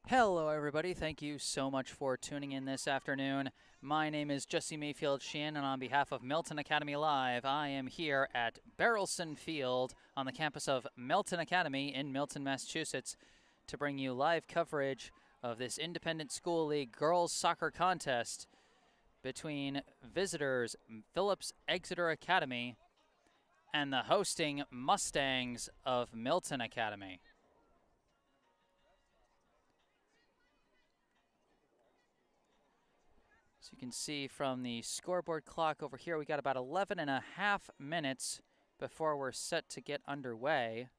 Hello everybody, thank you so much for tuning in this afternoon. My name is Jesse Mayfield Sheehan, and on behalf of Milton Academy Live, I am here at Barrelson Field on the campus of Milton Academy in Milton, Massachusetts to bring you live coverage of this Independent School League girls soccer contest between visitors Phillips Exeter Academy and the hosting Mustangs of Milton Academy. So you can see from the scoreboard clock over here, we got about 11 and a half minutes before we're set to get underway.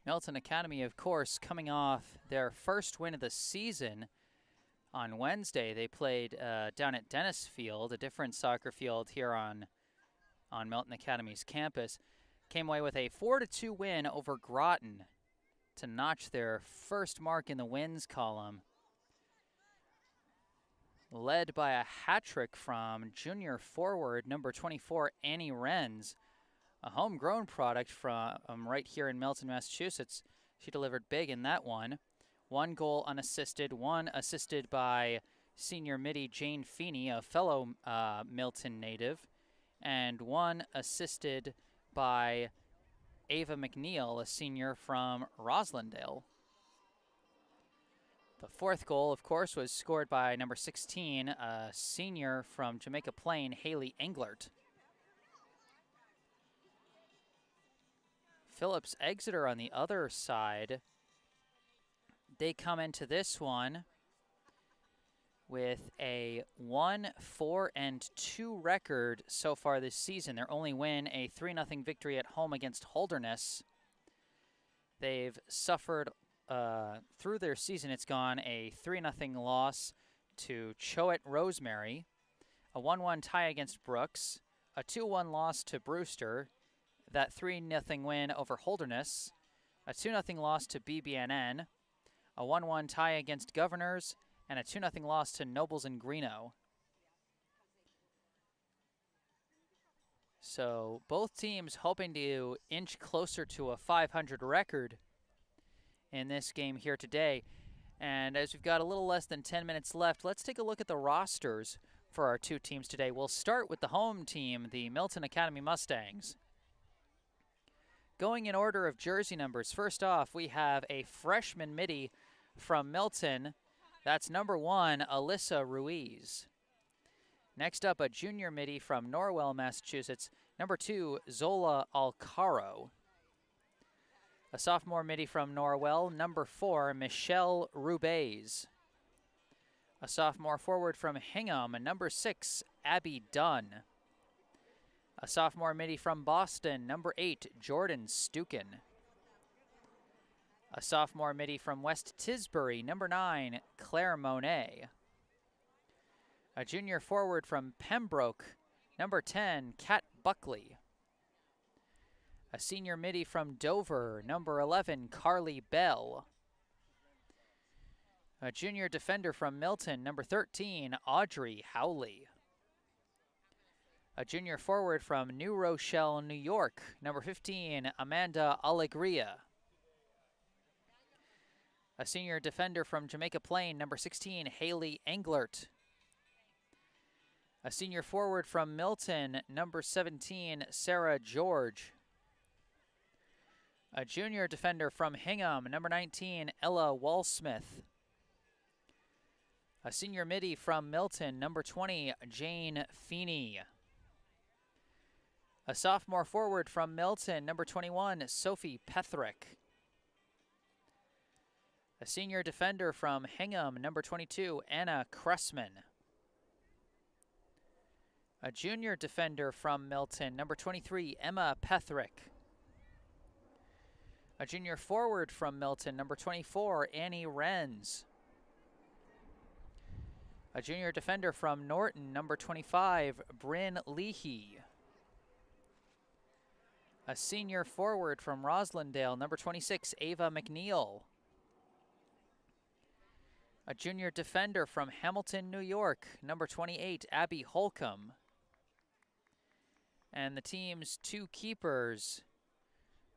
Milton Academy, of course, coming off their first win of the season on Wednesday. They played down at Dennis Field, a different soccer field here on Milton Academy's campus. Came away with a 4-2 win over Groton to notch their first mark in the wins column, led by a hat trick from junior forward number 24, Annie Renz, a homegrown product from right here in Milton, Massachusetts. She delivered big in that one. One goal unassisted, one assisted by senior midi Jane Feeney, a fellow Milton native, and one assisted by Ava McNeil, a senior from Roslindale. The fourth goal, of course, was scored by number 16, a senior from Jamaica Plain, Haley Englert. Phillips Exeter on the other side, they come into this one with a 1-4-2 record so far this season. Their only win, a 3-0 victory at home against Holderness. They've suffered through their season. It's gone a 3-0 loss to Choate Rosemary, a 1-1 tie against Brooks, a 2-1 loss to Brewster, that 3-0 win over Holderness, a 2-0 loss to BBNN, a 1-1 tie against Governors, and a 2-0 loss to Nobles and Greeno. So both teams hoping to inch closer to a 500 record in this game here today. And as we've got a little less than 10 minutes left, let's take a look at the rosters for our two teams today. We'll start with the home team, the Milton Academy Mustangs. Going in order of jersey numbers, first off, we have a freshman midi from Milton. That's number 1, Alyssa Ruiz. Next up, a junior midi from Norwell, Massachusetts, number 2, Zola Alcaro. A sophomore midi from Norwell, number 4, Michelle Rubez. A sophomore forward from Hingham, number 6, Abby Dunn. A sophomore midi from Boston, number 8, Jordan Stukin. A sophomore midi from West Tisbury, number 9, Claire Monet. A junior forward from Pembroke, number 10, Kat Buckley. A senior midi from Dover, number 11, Carly Bell. A junior defender from Milton, number 13, Audrey Howley. A junior forward from New Rochelle, New York, number 15, Amanda Alegria. A senior defender from Jamaica Plain, number 16, Haley Englert. A senior forward from Milton, number 17, Sarah George. A junior defender from Hingham, number 19, Ella Walsmith. A senior midi from Milton, number 20, Jane Feeney. A sophomore forward from Milton, number 21, Sophie Pethrick. A senior defender from Hingham, number 22, Anna Cressman. A junior defender from Milton, number 23, Emma Pethrick. A junior forward from Milton, number 24, Annie Renz. A junior defender from Norton, number 25, Bryn Leahy. A senior forward from Roslindale, number 26, Ava McNeil. A junior defender from Hamilton, New York, number 28, Abby Holcomb. And the team's 2 keepers.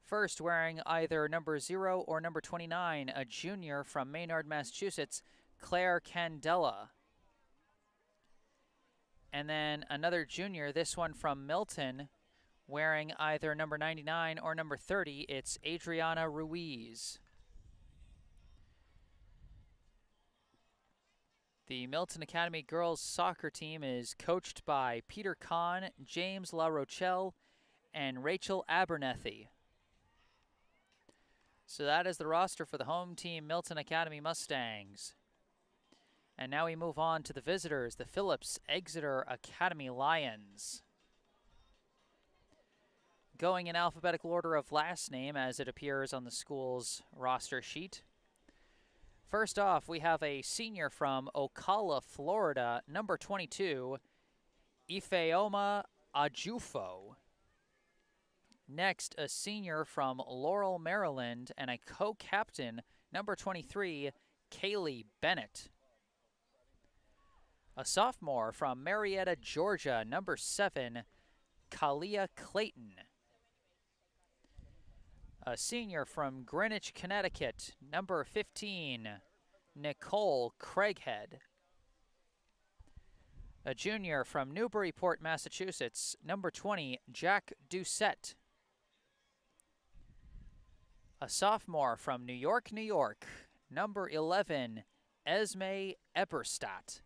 First, wearing either number 0 or number 29, a junior from Maynard, Massachusetts, Claire Candela. And then another junior, this one from Milton, wearing either number 99 or number 30, it's Adriana Ruiz. The Milton Academy girls soccer team is coached by Peter Kahn, James La Rochelle, and Rachel Abernethy. So that is the roster for the home team, Milton Academy Mustangs. And now we move on to the visitors, the Phillips Exeter Academy Lions. Going in alphabetical order of last name as it appears on the school's roster sheet. First off, we have a senior from Ocala, Florida, number 22, Ifeoma Ajufo. Next, a senior from Laurel, Maryland, and a co-captain, number 23, Kaylee Bennett. A sophomore from Marietta, Georgia, number 7, Kalia Clayton. A senior from Greenwich, Connecticut, number 15, Nicole Craighead. A junior from Newburyport, Massachusetts, number 20, Jack Doucette. A sophomore from New York, New York, number 11, Esme Eberstadt.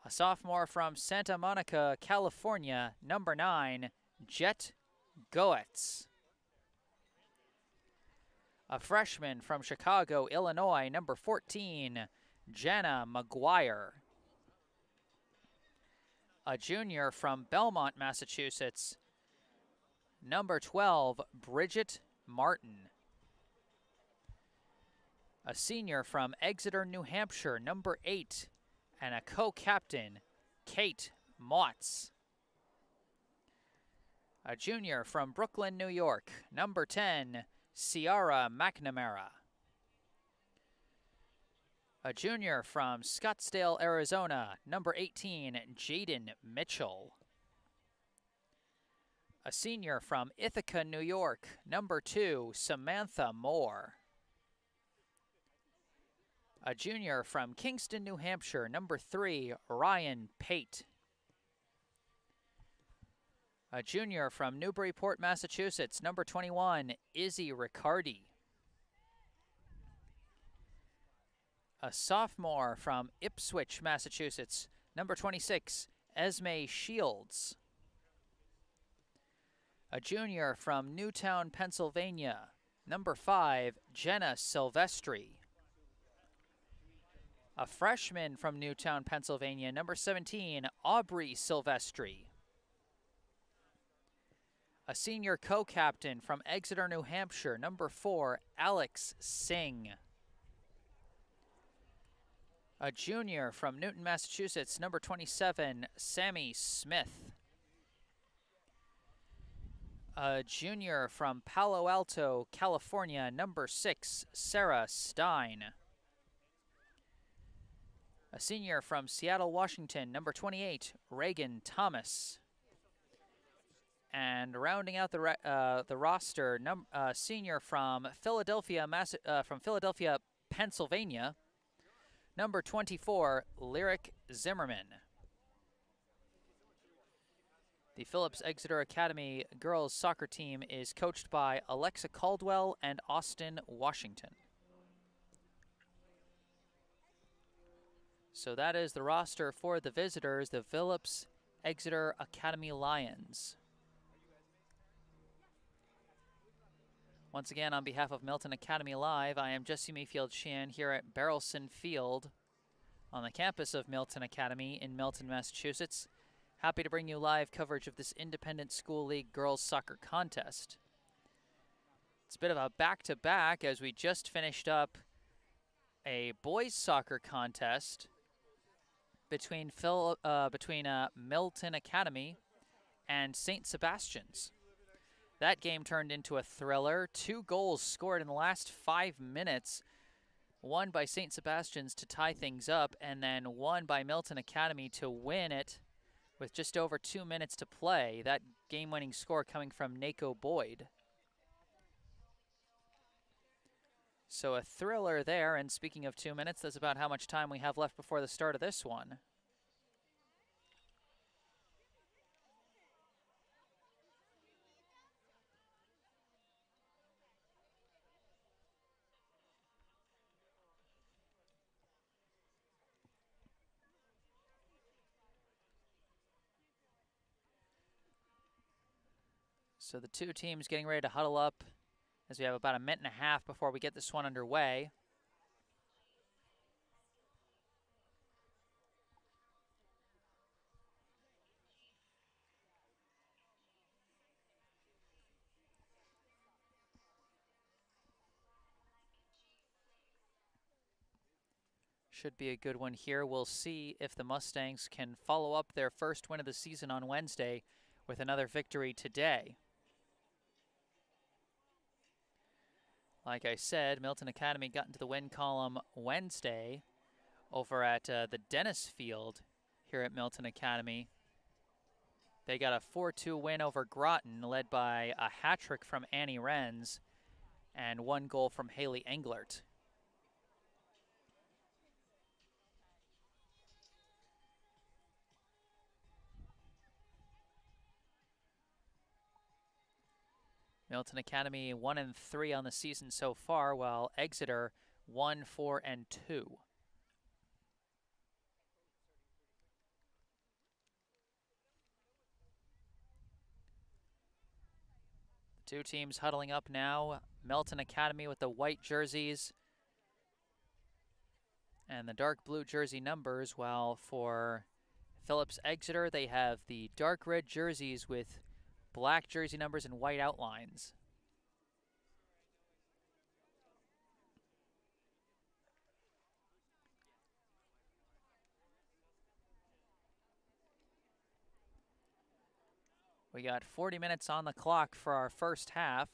A sophomore from Santa Monica, California, number 9, Jet Goetz. A freshman from Chicago, Illinois, number 14, Jana McGuire. A junior from Belmont, Massachusetts, number 12, Bridget Martin. A senior from Exeter, New Hampshire, number 8, and a co-captain, Kate Motz. A junior from Brooklyn, New York, number 10, Ciara McNamara. A junior from Scottsdale, Arizona, number 18, Jaden Mitchell. A senior from Ithaca, New York, number 2, Samantha Moore. A junior from Kingston, New Hampshire, number 3, Ryan Pate. A junior from Newburyport, Massachusetts, number 21, Izzy Riccardi. A sophomore from Ipswich, Massachusetts, number 26, Esme Shields. A junior from Newtown, Pennsylvania, number 5, Jenna Silvestri. A freshman from Newtown, Pennsylvania, number 17, Aubrey Silvestri. A senior co-captain from Exeter, New Hampshire, number 4, Alex Singh. A junior from Newton, Massachusetts, number 27, Sammy Smith. A junior from Palo Alto, California, number 6, Sarah Stein. A senior from Seattle, Washington, number 28, Reagan Thomas. And rounding out the roster, senior from Philadelphia, Pennsylvania, number 24, Lyric Zimmerman. The Phillips Exeter Academy girls soccer team is coached by Alexa Caldwell and Austin Washington. So that is the roster for the visitors, the Phillips Exeter Academy Lions. Once again, on behalf of Milton Academy Live, I am Jesse Mayfield-Shan here at Barrelson Field on the campus of Milton Academy in Milton, Massachusetts. Happy to bring you live coverage of this Independent School League girls soccer contest. It's a bit of a back-to-back as we just finished up a boys soccer contest between Milton Academy and St. Sebastian's. That game turned into a thriller. 2 goals scored in the last 5 minutes. One by St. Sebastian's to tie things up, and then one by Milton Academy to win it with just over 2 minutes to play. That game-winning score coming from Nako Boyd. So a thriller there, and speaking of 2 minutes, that's about how much time we have left before the start of this one. So the two teams getting ready to huddle up as we have about a minute and a half before we get this one underway. Should be a good one here. We'll see if the Mustangs can follow up their first win of the season on Wednesday with another victory today. Like I said, Milton Academy got into the win column Wednesday over at the Dennis Field here at Milton Academy. They got a 4-2 win over Groton, led by a hat trick from Annie Renz and 1 goal from Haley Englert. Milton Academy 1-3 on the season so far, while Exeter 1-4-2. Two teams huddling up now. Milton Academy with the white jerseys and the dark blue jersey numbers, while for Phillips Exeter, they have the dark red jerseys with black jersey numbers and white outlines. We got 40 minutes on the clock for our first half.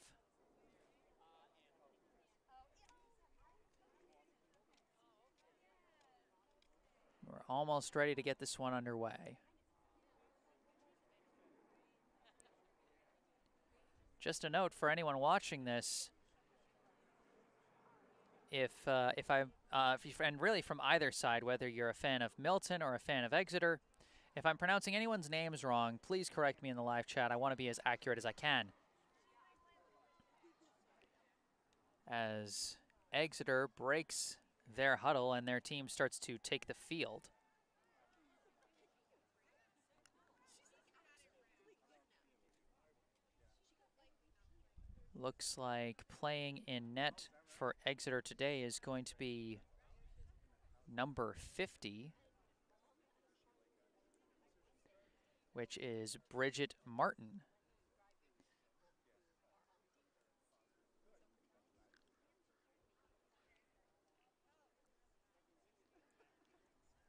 We're almost ready to get this one underway. Just a note for anyone watching this, and really from either side, whether you're a fan of Milton or a fan of Exeter, if I'm pronouncing anyone's names wrong, please correct me in the live chat. I want to be as accurate as I can. As Exeter breaks their huddle and their team starts to take the field. Looks like playing in net for Exeter today is going to be number 50, which is Bridget Martin.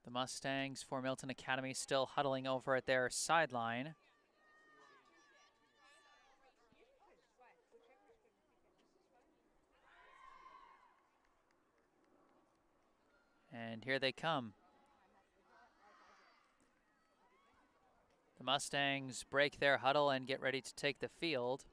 The Mustangs for Milton Academy still huddling over at their sideline. And here they come. The Mustangs break their huddle and get ready to take the field.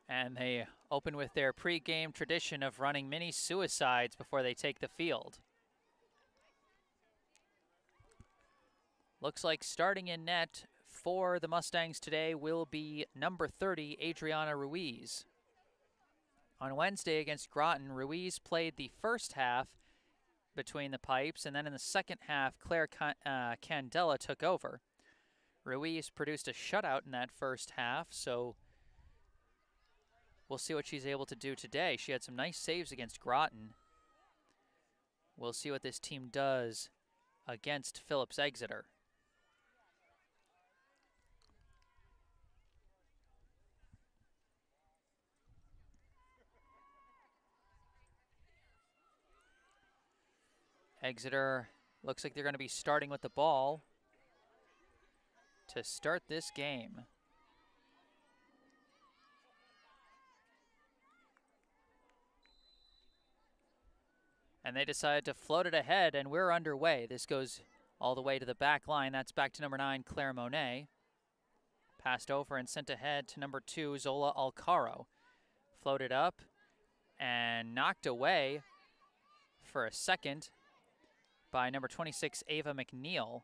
And they open with their pre-game tradition of running mini suicides before they take the field. Looks like starting in net for the Mustangs today will be number 30, Adriana Ruiz. On Wednesday against Groton, Ruiz played the first half between the pipes, and then in the second half, Claire Candela took over. Ruiz produced a shutout in that first half, so we'll see what she's able to do today. She had some nice saves against Groton. We'll see what this team does against Phillips Exeter. Exeter looks like they're going to be starting with the ball to start this game. And they decided to float it ahead, and we're underway. This goes all the way to the back line. That's back to number 9, Claire Monet. Passed over and sent ahead to number 2, Zola Alcaro. Floated up and knocked away for a second by number 26, Ava McNeil.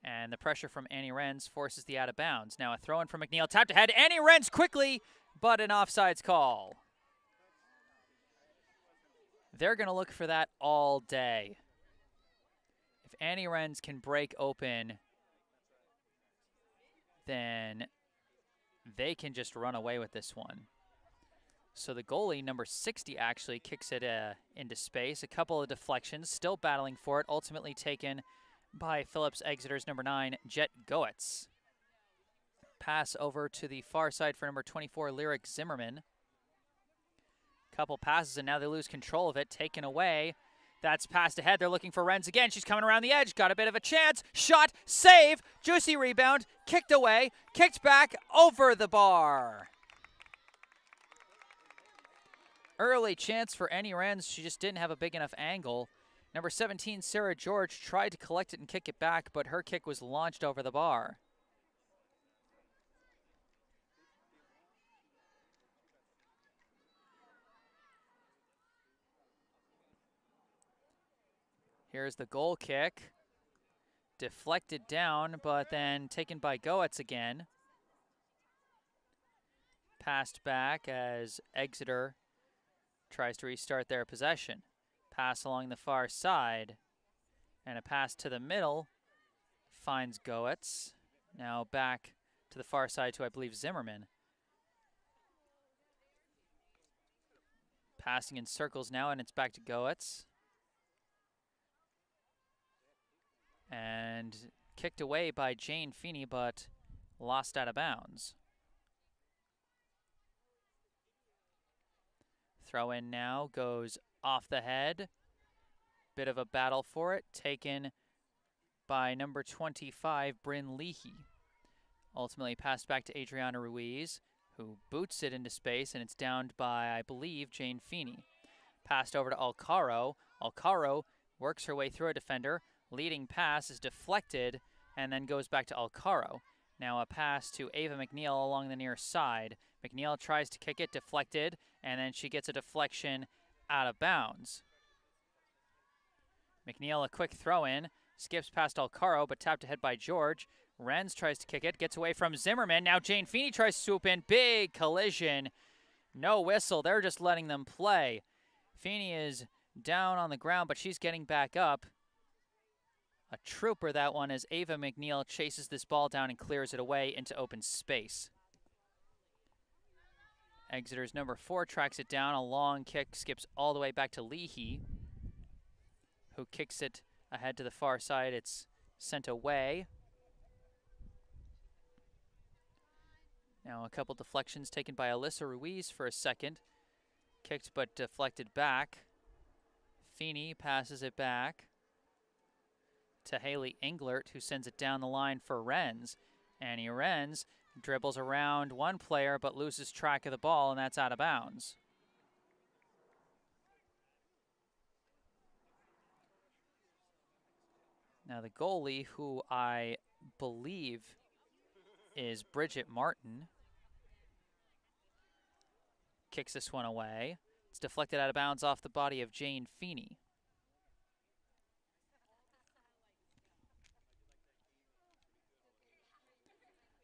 And the pressure from Annie Renz forces the out of bounds. Now a throw in from McNeil, tapped ahead. Annie Renz quickly, but an offsides call. They're going to look for that all day. If Annie Renz can break open, then they can just run away with this one. So the goalie, number 60, actually kicks it into space. A couple of deflections, still battling for it, ultimately taken by Phillips Exeter's number 9, Jet Goetz. Pass over to the far side for number 24, Lyric Zimmerman. Couple passes, and now they lose control of it, taken away. That's passed ahead. They're looking for Renz again. She's coming around the edge. Got a bit of a chance. Shot, save, juicy rebound, kicked away, kicked back over the bar. Early chance for Annie Renz. She just didn't have a big enough angle. Number 17, Sarah George, tried to collect it and kick it back, but her kick was launched over the bar. Here's the goal kick. Deflected down, but then taken by Goetz again. Passed back as Exeter tries to restart their possession. Pass along the far side. And a pass to the middle finds Goetz. Now back to the far side to, I believe, Zimmerman. Passing in circles now, and it's back to Goetz. And kicked away by Jane Feeney, but lost out of bounds. Throw in now, goes off the head. Bit of a battle for it, taken by number 25, Bryn Leahy. Ultimately passed back to Adriana Ruiz, who boots it into space, and it's downed by, I believe, Jane Feeney. Passed over to Alcaro. Alcaro works her way through a defender. Leading pass is deflected and then goes back to Alcaro. Now a pass to Ava McNeil along the near side. McNeil tries to kick it, deflected, and then she gets a deflection out of bounds. McNeil, a quick throw in, skips past Alcaro, but tapped ahead by George. Renz tries to kick it, gets away from Zimmerman. Now Jane Feeney tries to swoop in. Big collision. No whistle. They're just letting them play. Feeney is down on the ground, but she's getting back up. A trooper, that one, as Ava McNeil chases this ball down and clears it away into open space. Exeter's number 4 tracks it down. A long kick skips all the way back to Leahy, who kicks it ahead to the far side. It's sent away. Now a couple deflections taken by Alyssa Ruiz for a second. Kicked but deflected back. Feeney passes it back to Haley Englert, who sends it down the line for Renz. Annie Renz dribbles around one player but loses track of the ball, and that's out of bounds. Now the goalie, who I believe is Bridget Martin, kicks this one away. It's deflected out of bounds off the body of Jane Feeney.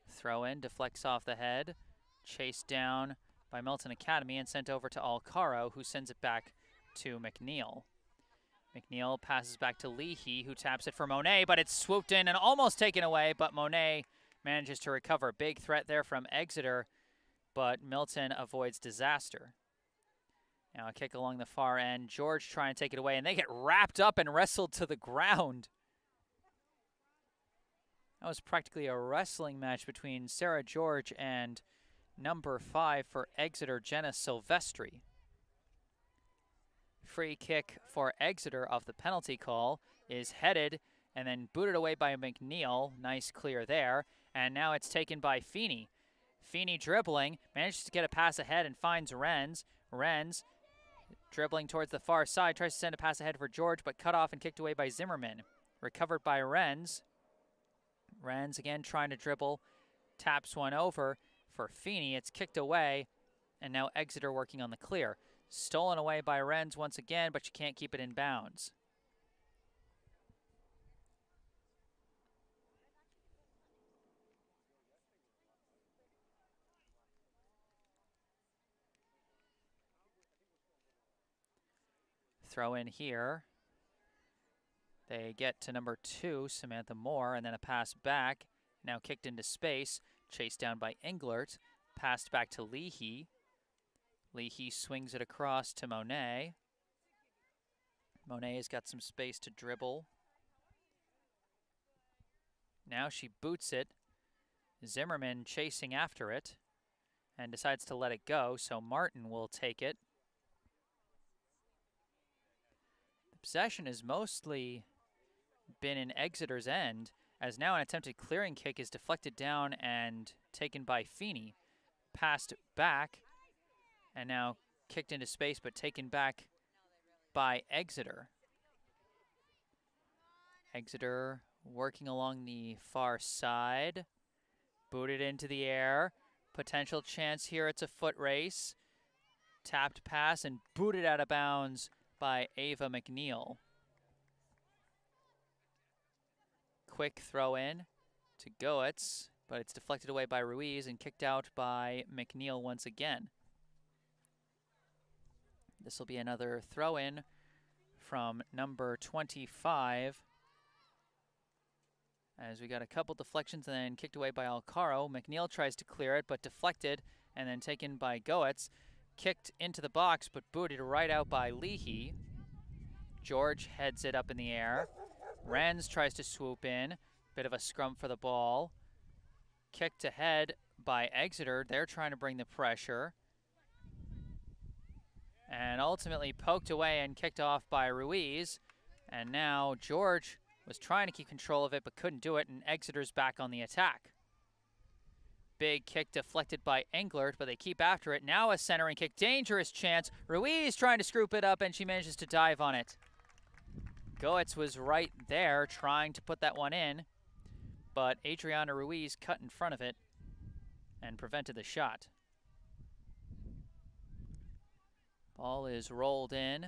Throw in, deflects off the head, chased down by Milton Academy and sent over to Alcaro, who sends it back to McNeil. McNeil passes back to Leahy, who taps it for Monet, but it's swooped in and almost taken away, but Monet manages to recover. Big threat there from Exeter, but Milton avoids disaster. Now a kick along the far end. George trying to take it away, and they get wrapped up and wrestled to the ground. That was practically a wrestling match between Sarah George and number 5 for Exeter, Jenna Silvestri. Free kick for Exeter off the penalty call is headed and then booted away by McNeil. Nice clear there. And now it's taken by Feeney. Feeney dribbling, manages to get a pass ahead and finds Renz. Renz Dribbling towards the far side, tries to send a pass ahead for George, but cut off and kicked away by Zimmerman. Recovered by Renz. Renz again trying to dribble, taps one over for Feeney. It's kicked away, and now Exeter working on the clear. Stolen away by Renz once again, but you can't keep it in bounds. Throw in here. They get to number 2, Samantha Moore, and then a pass back. Now kicked into space, chased down by Englert. Passed back to Leahy. Leahy swings it across to Monet. Monet has got some space to dribble. Now she boots it. Zimmerman chasing after it and decides to let it go, so Martin will take it. The possession has mostly been in Exeter's end, as now an attempted clearing kick is deflected down and taken by Feeney. Passed back and now kicked into space, but taken back by Exeter. Exeter working along the far side. Booted into the air. Potential chance here. It's a foot race. Tapped pass and booted out of bounds by Ava McNeil. Quick throw in to Goetz, but it's deflected away by Ruiz and kicked out by McNeil once again. This will be another throw in from number 25. As we got a couple deflections and then kicked away by Alcaro. McNeil tries to clear it, but deflected and then taken by Goetz. Kicked into the box, but booted right out by Leahy. George heads it up in the air. Renz tries to swoop in. Bit of a scrum for the ball. Kicked ahead by Exeter. They're trying to bring the pressure. And ultimately poked away and kicked off by Ruiz. And now George was trying to keep control of it, but couldn't do it, and Exeter's back on the attack. Big kick deflected by Englert, but they keep after it. Now a centering kick, dangerous chance. Ruiz trying to scoop it up, and she manages to dive on it. Goetz was right there trying to put that one in, but Adriana Ruiz cut in front of it and prevented the shot. Ball is rolled in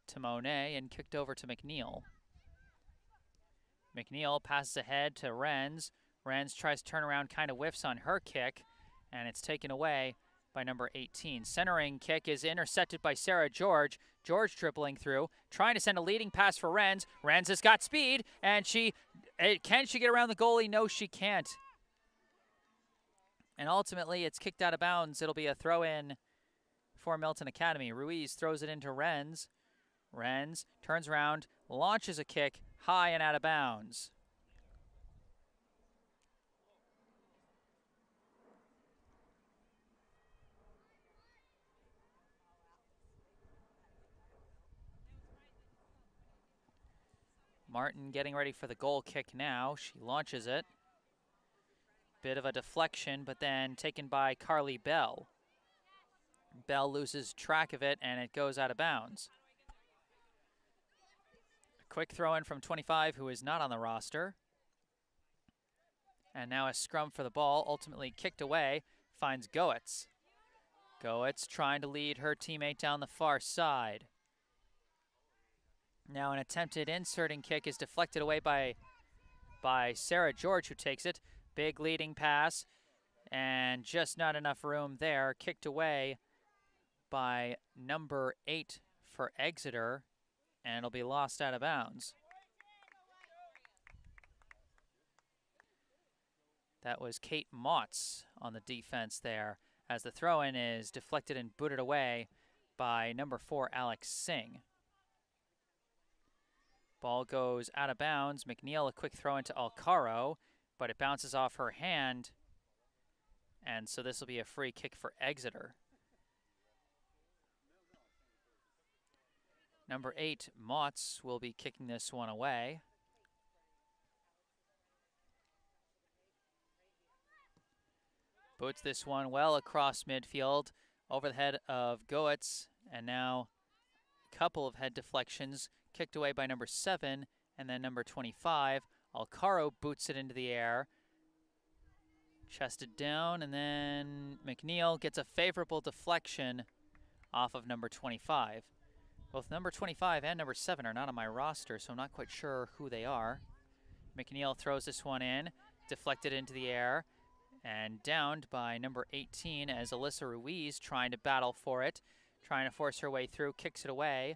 to Monet and kicked over to McNeil. McNeil passes ahead to Renz. Renz tries to turn around, kind of whiffs on her kick, and it's taken away by number 18. Centering kick is intercepted by Sarah George. George dribbling through, trying to send a leading pass for Renz. Renz has got speed, and can she get around the goalie? No, she can't. And ultimately, it's kicked out of bounds. It'll be a throw-in for Milton Academy. Ruiz throws it into Renz. Renz turns around, launches a kick, high and out of bounds. Martin getting ready for the goal kick now. She launches it. Bit of a deflection, but then taken by Carly Bell. Bell loses track of it, and it goes out of bounds. A quick throw in from 25, who is not on the roster. And now a scrum for the ball, ultimately kicked away, finds Goetz. Goetz trying to lead her teammate down the far side. Now an attempted inserting kick is deflected away by Sarah George, who takes it. Big leading pass, and just not enough room there. Kicked away by number 8 for Exeter, and it'll be lost out of bounds. That was Kate Motz on the defense there, as the throw-in is deflected and booted away by number 4, Alex Singh. Ball goes out of bounds. McNeil, a quick throw into Alcaro, but it bounces off her hand, and so this will be a free kick for Exeter. Number 8, Motz, will be kicking this one away. Boots this one well across midfield, over the head of Goetz, and now Couple of head deflections, kicked away by number 7, and then number 25. Alcaro boots it into the air. Chested down, and then McNeil gets a favorable deflection off of number 25. Both number 25 and number 7 are not on my roster, so I'm not quite sure who they are. McNeil throws this one in, deflected into the air, and downed by number 18 as Alyssa Ruiz trying to battle for it, trying to force her way through, kicks it away.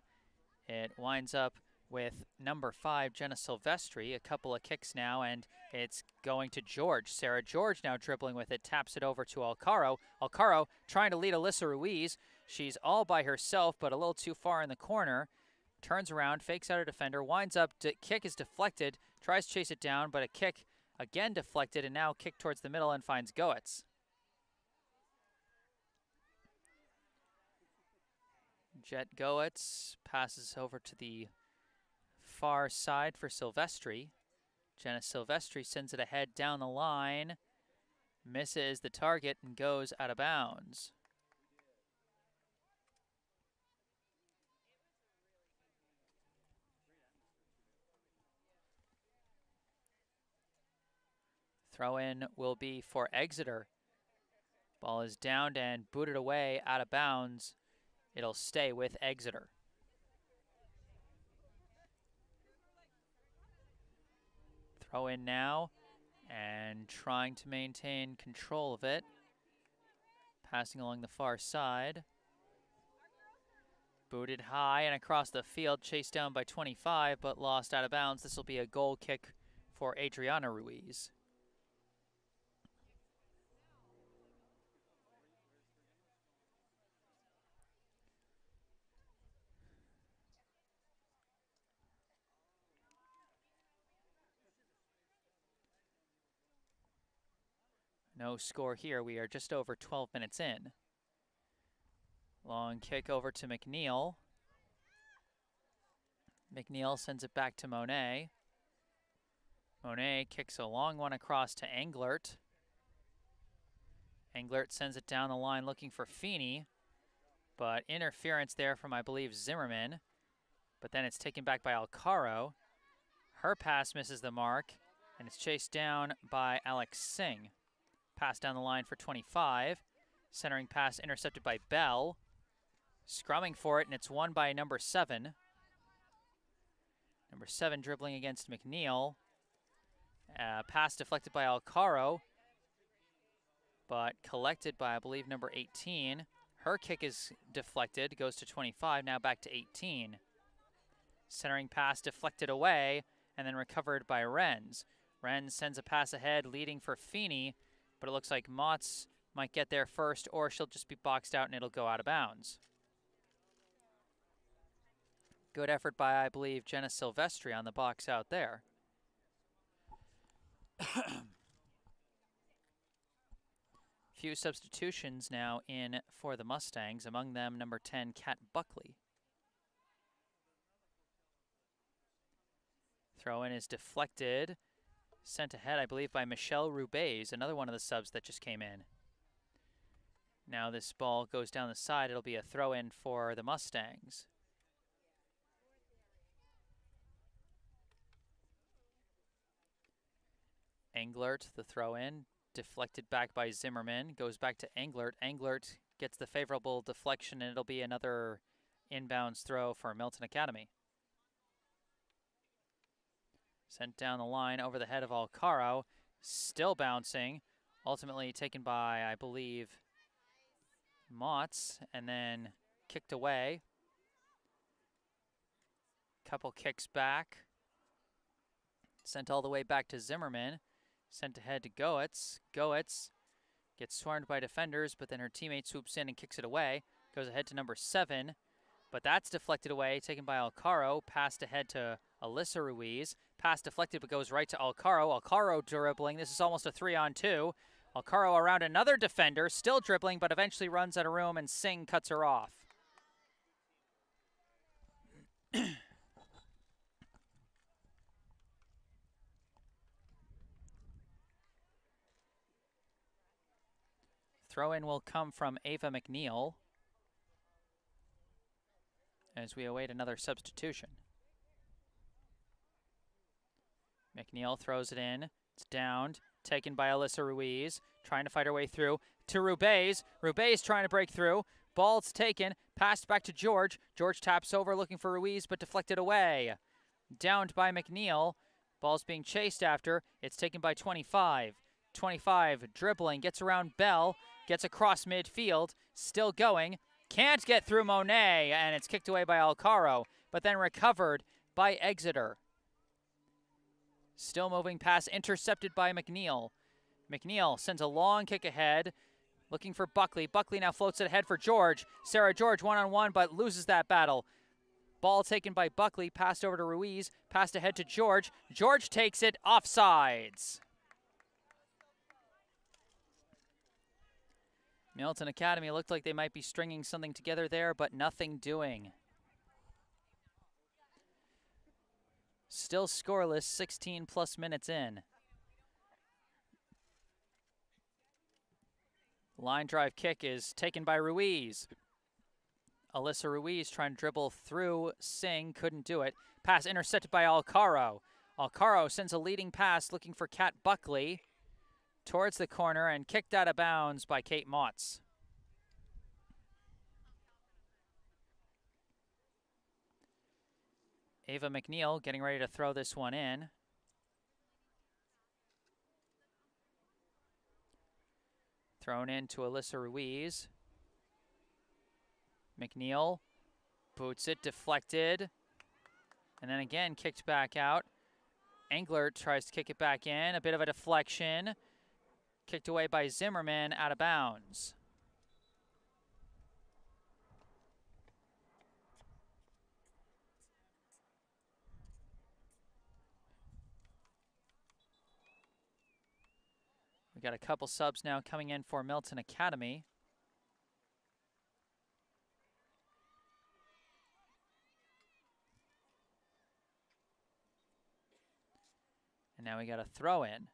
It winds up with number 5, Jenna Silvestri. A couple of kicks now, and it's going to George. Sarah George now dribbling with it, taps it over to Alcaro. Alcaro trying to lead Alyssa Ruiz. She's all by herself, but a little too far in the corner. Turns around, fakes out a defender, winds up, kick is deflected, tries to chase it down, but a kick again deflected, and now kick towards the middle and finds Goetz. Jet Goetz passes over to the far side for Silvestri. Jenna Silvestri sends it ahead down the line, misses the target and goes out of bounds. Throw in will be for Exeter. Ball is downed and booted away out of bounds. It'll stay with Exeter. Throw in now and trying to maintain control of it. Passing along the far side. Booted high and across the field, chased down by 25, but lost out of bounds. This will be a goal kick for Adriana Ruiz. No score here. We are just over 12 minutes in. Long kick over to McNeil. McNeil sends it back to Monet. Monet kicks a long one across to Englert. Englert sends it down the line looking for Feeney, but interference there from, I believe, Zimmerman. But then it's taken back by Alcaro. Her pass misses the mark, and it's chased down by Alex Singh. Pass down the line for 25. Centering pass intercepted by Bell. Scrumming for it, and it's won by number 7. Number 7 dribbling against McNeil. Pass deflected by Alcaro, but collected by, I believe, number 18. Her kick is deflected, goes to 25, now back to 18. Centering pass deflected away, and then recovered by Renz. Renz sends a pass ahead, leading for Feeney, but it looks like Motz might get there first, or she'll just be boxed out and it'll go out of bounds. Good effort by, I believe, Jenna Silvestri on the box out there. Few substitutions now in for the Mustangs, among them number 10, Kat Buckley. Throw in is deflected. Sent ahead, I believe, by Michelle Roubaix, another one of the subs that just came in. Now this ball goes down the side. It'll be a throw-in for the Mustangs. Englert, the throw-in, deflected back by Zimmerman. Goes back to Englert. Englert gets the favorable deflection, and it'll be another inbounds throw for Milton Academy. Sent down the line over the head of Alcaro. Still bouncing. Ultimately taken by, I believe, Motz, and then kicked away. Couple kicks back. Sent all the way back to Zimmerman. Sent ahead to Goetz. Goetz gets swarmed by defenders, but then her teammate swoops in and kicks it away. Goes ahead to number 7. But that's deflected away, taken by Alcaro. Passed ahead to Alyssa Ruiz. Pass deflected, but goes right to Alcaro. Alcaro dribbling. This is almost a 3-on-2. Alcaro around another defender, still dribbling, but eventually runs out of room, and Singh cuts her off. Throw-in will come from Ava McNeil. as we await another substitution. McNeil throws it in. It's downed. Taken by Alyssa Ruiz. Trying to fight her way through to Ruiz. Ruiz trying to break through. Ball's taken. Passed back to George. George taps over looking for Ruiz, but deflected away. Downed by McNeil. Ball's being chased after. It's taken by 25. 25 dribbling. Gets around Bell. Gets across midfield. Still going. Can't get through Monet, and it's kicked away by Alcaro, but then recovered by Exeter. Still moving pass, intercepted by McNeil. McNeil sends a long kick ahead, looking for Buckley. Buckley now floats it ahead for George. Sarah George one-on-one, but loses that battle. Ball taken by Buckley, passed over to Ruiz, passed ahead to George. George takes it, offsides. Milton Academy looked like they might be stringing something together there, but nothing doing. Still scoreless, 16 plus minutes in. Line drive kick is taken by Ruiz. Alyssa Ruiz trying to dribble through Singh, couldn't do it. Pass intercepted by Alcaro. Alcaro sends a leading pass looking for Kat Buckley towards the corner and kicked out of bounds by Kate Motz. Ava McNeil getting ready to throw this one in. Thrown in to Alyssa Ruiz. McNeil boots it, deflected, and then again kicked back out. Englert tries to kick it back in, a bit of a deflection. Kicked away by Zimmerman, out of bounds. We got a couple subs now coming in for Milton Academy. And now we got a throw in.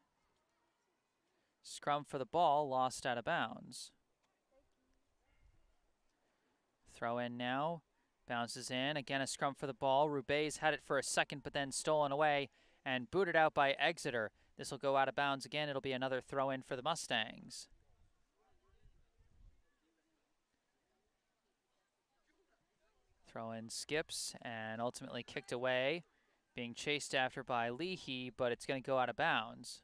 Scrum for the ball, lost out of bounds. Throw in now, bounces in. Again, a scrum for the ball. Ruiz had it for a second, but then stolen away and booted out by Exeter. This will go out of bounds again. It'll be another throw in for the Mustangs. Throw in skips and ultimately kicked away, being chased after by Leahy, but it's going to go out of bounds.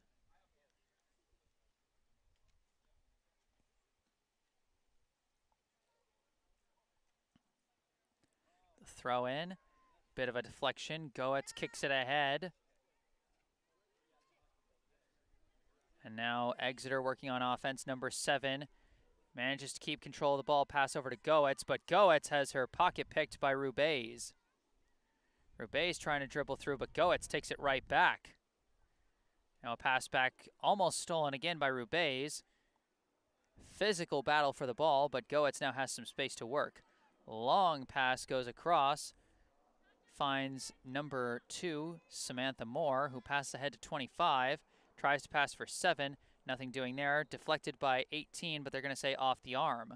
The throw in, bit of a deflection. Goetz kicks it ahead. And now Exeter working on offense. Number 7 manages to keep control of the ball, pass over to Goetz, but Goetz has her pocket picked by Ruiz. Ruiz trying to dribble through, but Goetz takes it right back. Now a pass back, almost stolen again by Ruiz. Physical battle for the ball, but Goetz now has some space to work. Long pass goes across, finds number 2, Samantha Moore, who passes ahead to 25. Tries to pass for 7, nothing doing there. Deflected by 18, but they're going to say off the arm.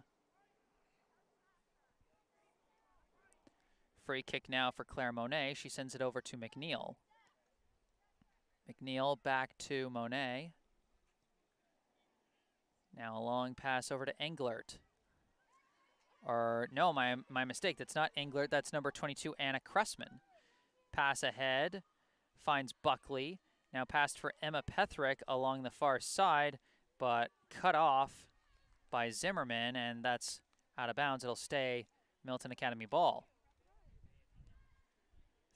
Free kick now for Claire Monet. She sends it over to McNeil. McNeil back to Monet. Now a long pass over to Englert. Or, no, my mistake. That's not Englert. That's number 22, Anna Cressman. Pass ahead. Finds Buckley. Now passed for Emma Pethrick along the far side, but cut off by Zimmerman, and that's out of bounds. It'll stay Milton Academy ball.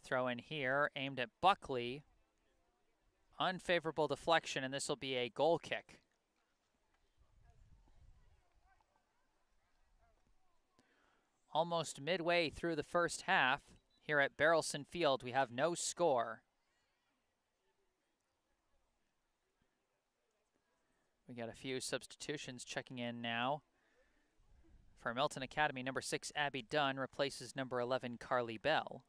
Throw in here, aimed at Buckley. Unfavorable deflection, and this will be a goal kick. Almost midway through the first half, here at Barrelson Field, we have no score. We got a few substitutions checking in now. For Milton Academy, number 6, Abby Dunn replaces number 11, Carly Bell.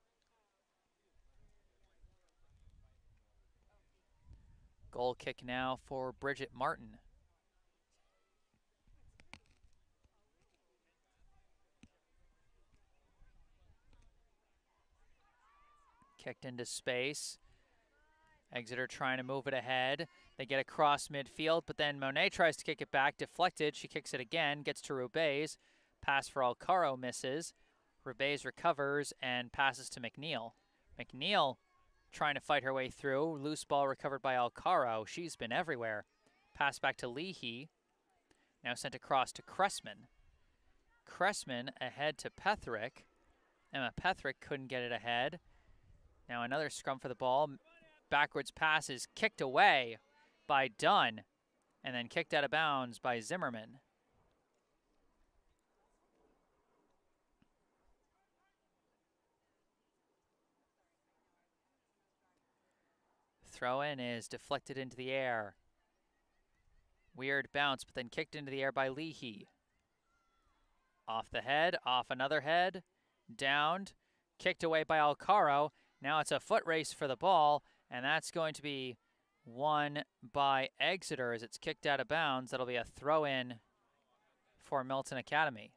Goal kick now for Bridget Martin. Kicked into space. Exeter trying to move it ahead. They get across midfield, but then Monet tries to kick it back. Deflected. She kicks it again. Gets to Rubez. Pass for Alcaro misses. Rubez recovers and passes to McNeil. McNeil trying to fight her way through. Loose ball recovered by Alcaro. She's been everywhere. Pass back to Leahy. Now sent across to Cressman. Cressman ahead to Petherick. Emma Petherick couldn't get it ahead. Now another scrum for the ball. Backwards pass is kicked away by Dunn and then kicked out of bounds by Zimmerman. Throw in is deflected into the air. Weird bounce, but then kicked into the air by Leahy. Off the head, off another head, downed, kicked away by Alcaro. Now it's a foot race for the ball, and that's going to be won by Exeter as it's kicked out of bounds. That'll be a throw-in for Milton Academy.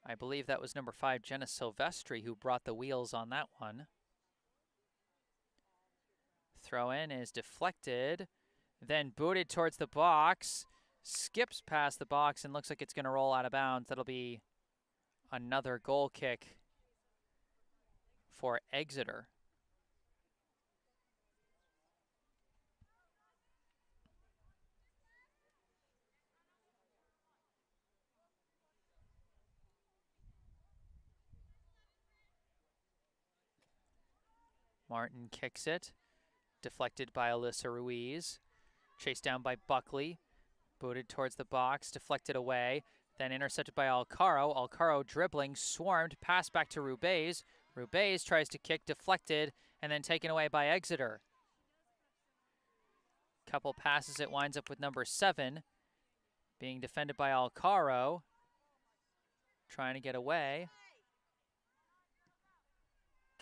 I believe that was number 5, Jenna Silvestri, who brought the wheels on that one. Throw-in is deflected, then booted towards the box, skips past the box, and looks like it's going to roll out of bounds. That'll be another goal kick for Exeter. Martin kicks it, deflected by Alyssa Ruiz, chased down by Buckley, booted towards the box, deflected away, then intercepted by Alcaro. Alcaro dribbling, swarmed, pass back to Rubez. Rubez tries to kick, deflected, and then taken away by Exeter. Couple passes, it winds up with number 7, being defended by Alcaro, trying to get away.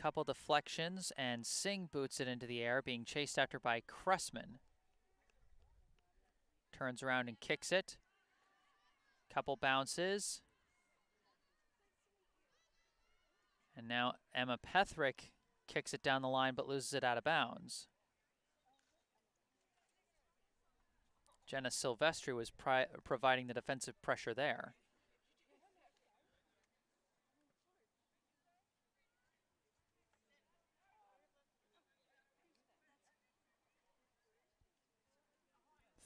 Couple deflections, and Singh boots it into the air, being chased after by Cressman. Turns around and kicks it. Couple bounces. And now Emma Petherick kicks it down the line but loses it out of bounds. Jenna Silvestri was providing the defensive pressure there.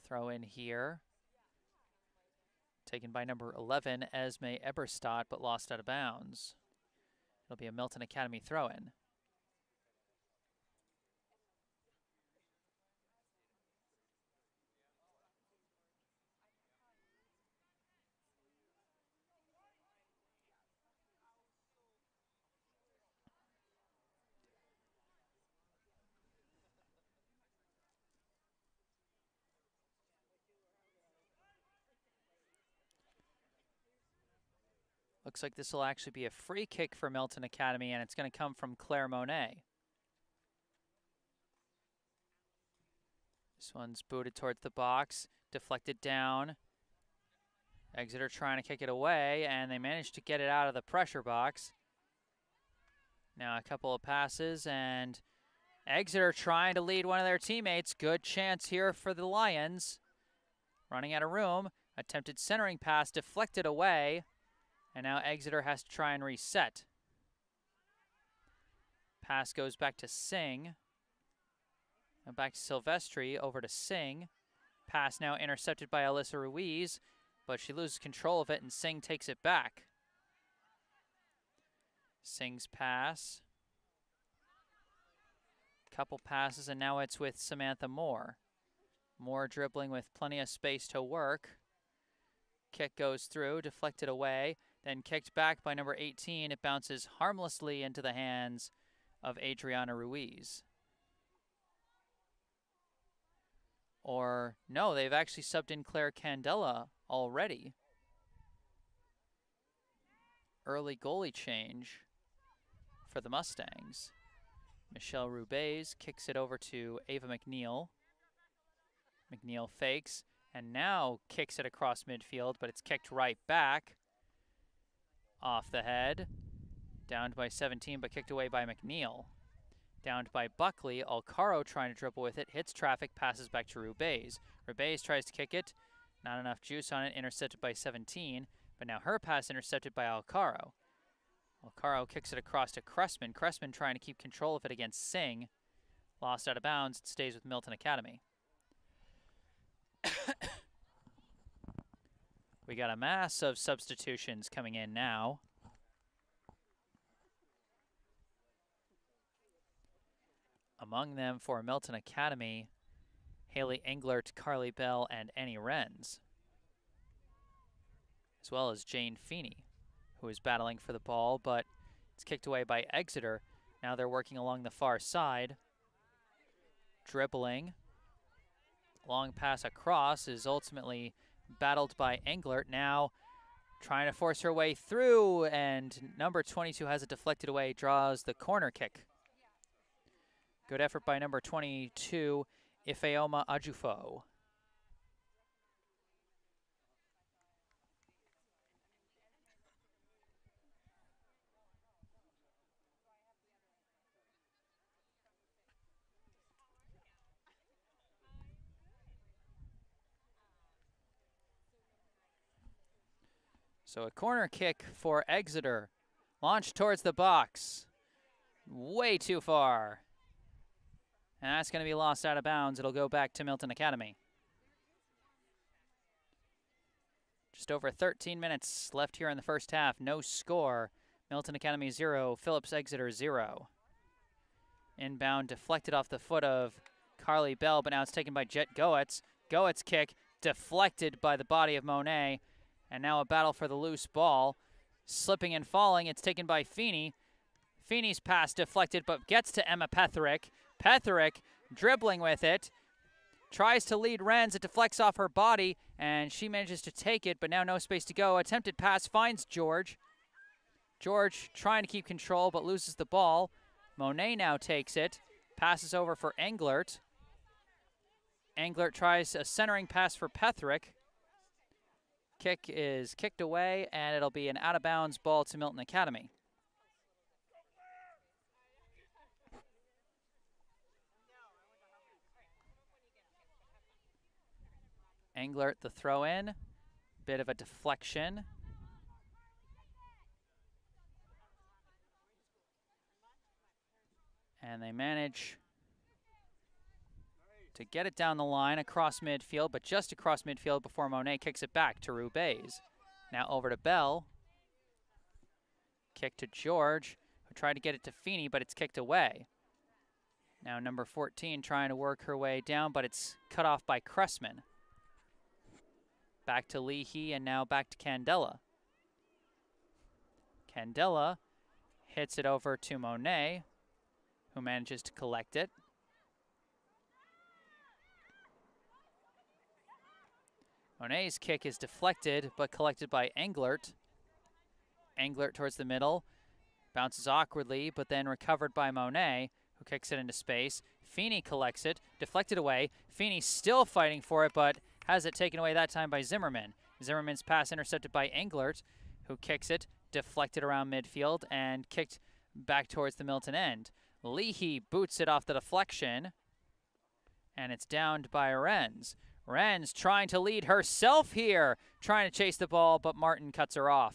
Throw in here. Taken by number 11, Esme Eberstadt, but lost out of bounds. It'll be a Milton Academy throw-in. Looks like this will actually be a free kick for Milton Academy, and it's going to come from Claire Monet. This one's booted towards the box, deflected down. Exeter trying to kick it away, and they managed to get it out of the pressure box. Now a couple of passes, and Exeter trying to lead one of their teammates. Good chance here for the Lions. Running out of room, attempted centering pass, deflected away. And now Exeter has to try and reset. Pass goes back to Singh. Now back to Silvestri, over to Singh. Pass now intercepted by Alyssa Ruiz, but she loses control of it and Singh takes it back. Singh's pass. Couple passes, and now it's with Samantha Moore. Moore dribbling with plenty of space to work. Kick goes through, deflected away. Then kicked back by number 18. It bounces harmlessly into the hands of Adriana Ruiz. Or, no, they've actually subbed in Claire Candela already. Early goalie change for the Mustangs. Michelle Rubez kicks it over to Ava McNeil. McNeil fakes and now kicks it across midfield, but it's kicked right back. off the head. Downed by 17, but kicked away by McNeil. Downed by Buckley. Alcaro trying to dribble with it. Hits traffic, passes back to Rubez. Rubez tries to kick it. Not enough juice on it. Intercepted by 17. But now her pass intercepted by Alcaro. Alcaro kicks it across to Cressman. Cressman trying to keep control of it against Singh. Lost out of bounds. It stays with Milton Academy. We got a mass of substitutions coming in now. Among them for Milton Academy, Haley Englert, Carly Bell, and Annie Renz, as well as Jane Feeney, who is battling for the ball, but it's kicked away by Exeter. Now they're working along the far side. Dribbling. Long pass across is ultimately battled by Englert. Now trying to force her way through, and number 22 has it deflected away, draws the corner kick. Good effort by number 22, Ifeoma Ajufo. So a corner kick for Exeter. Launched towards the box. Way too far. And that's going to be lost out of bounds. It'll go back to Milton Academy. Just over 13 minutes left here in the first half. No score. Milton Academy 0, Phillips Exeter 0. Inbound deflected off the foot of Carly Bell, but now it's taken by Jet Goetz. Goetz kick deflected by the body of Monet. And now a battle for the loose ball. Slipping and falling, it's taken by Feeney. Feeney's pass deflected, but gets to Emma Petherick. Petherick dribbling with it. Tries to lead Renz. It deflects off her body, and she manages to take it, but now no space to go. Attempted pass finds George. George trying to keep control, but loses the ball. Monet now takes it. Passes over for Englert. Englert tries a centering pass for Petherick. Kick is kicked away, and it'll be an out-of-bounds ball to Milton Academy. Englert the throw-in. Bit of a deflection. And they manage to get it down the line across midfield, but just across midfield before Monet kicks it back to Rubez. Now over to Bell. Kick to George, who tried to get it to Feeney, but it's kicked away. Now number 14 trying to work her way down, but it's cut off by Cressman. Back to Leahy, and now back to Candela. Candela hits it over to Monet, who manages to collect it. Monet's kick is deflected, but collected by Englert. Englert towards the middle. Bounces awkwardly, but then recovered by Monet, who kicks it into space. Feeney collects it, deflected away. Feeney still fighting for it, but has it taken away that time by Zimmerman. Zimmerman's pass intercepted by Englert, who kicks it, deflected around midfield, and kicked back towards the Milton end. Leahy boots it off the deflection, and it's downed by Renz. Renz trying to lead herself here, trying to chase the ball, but Martin cuts her off.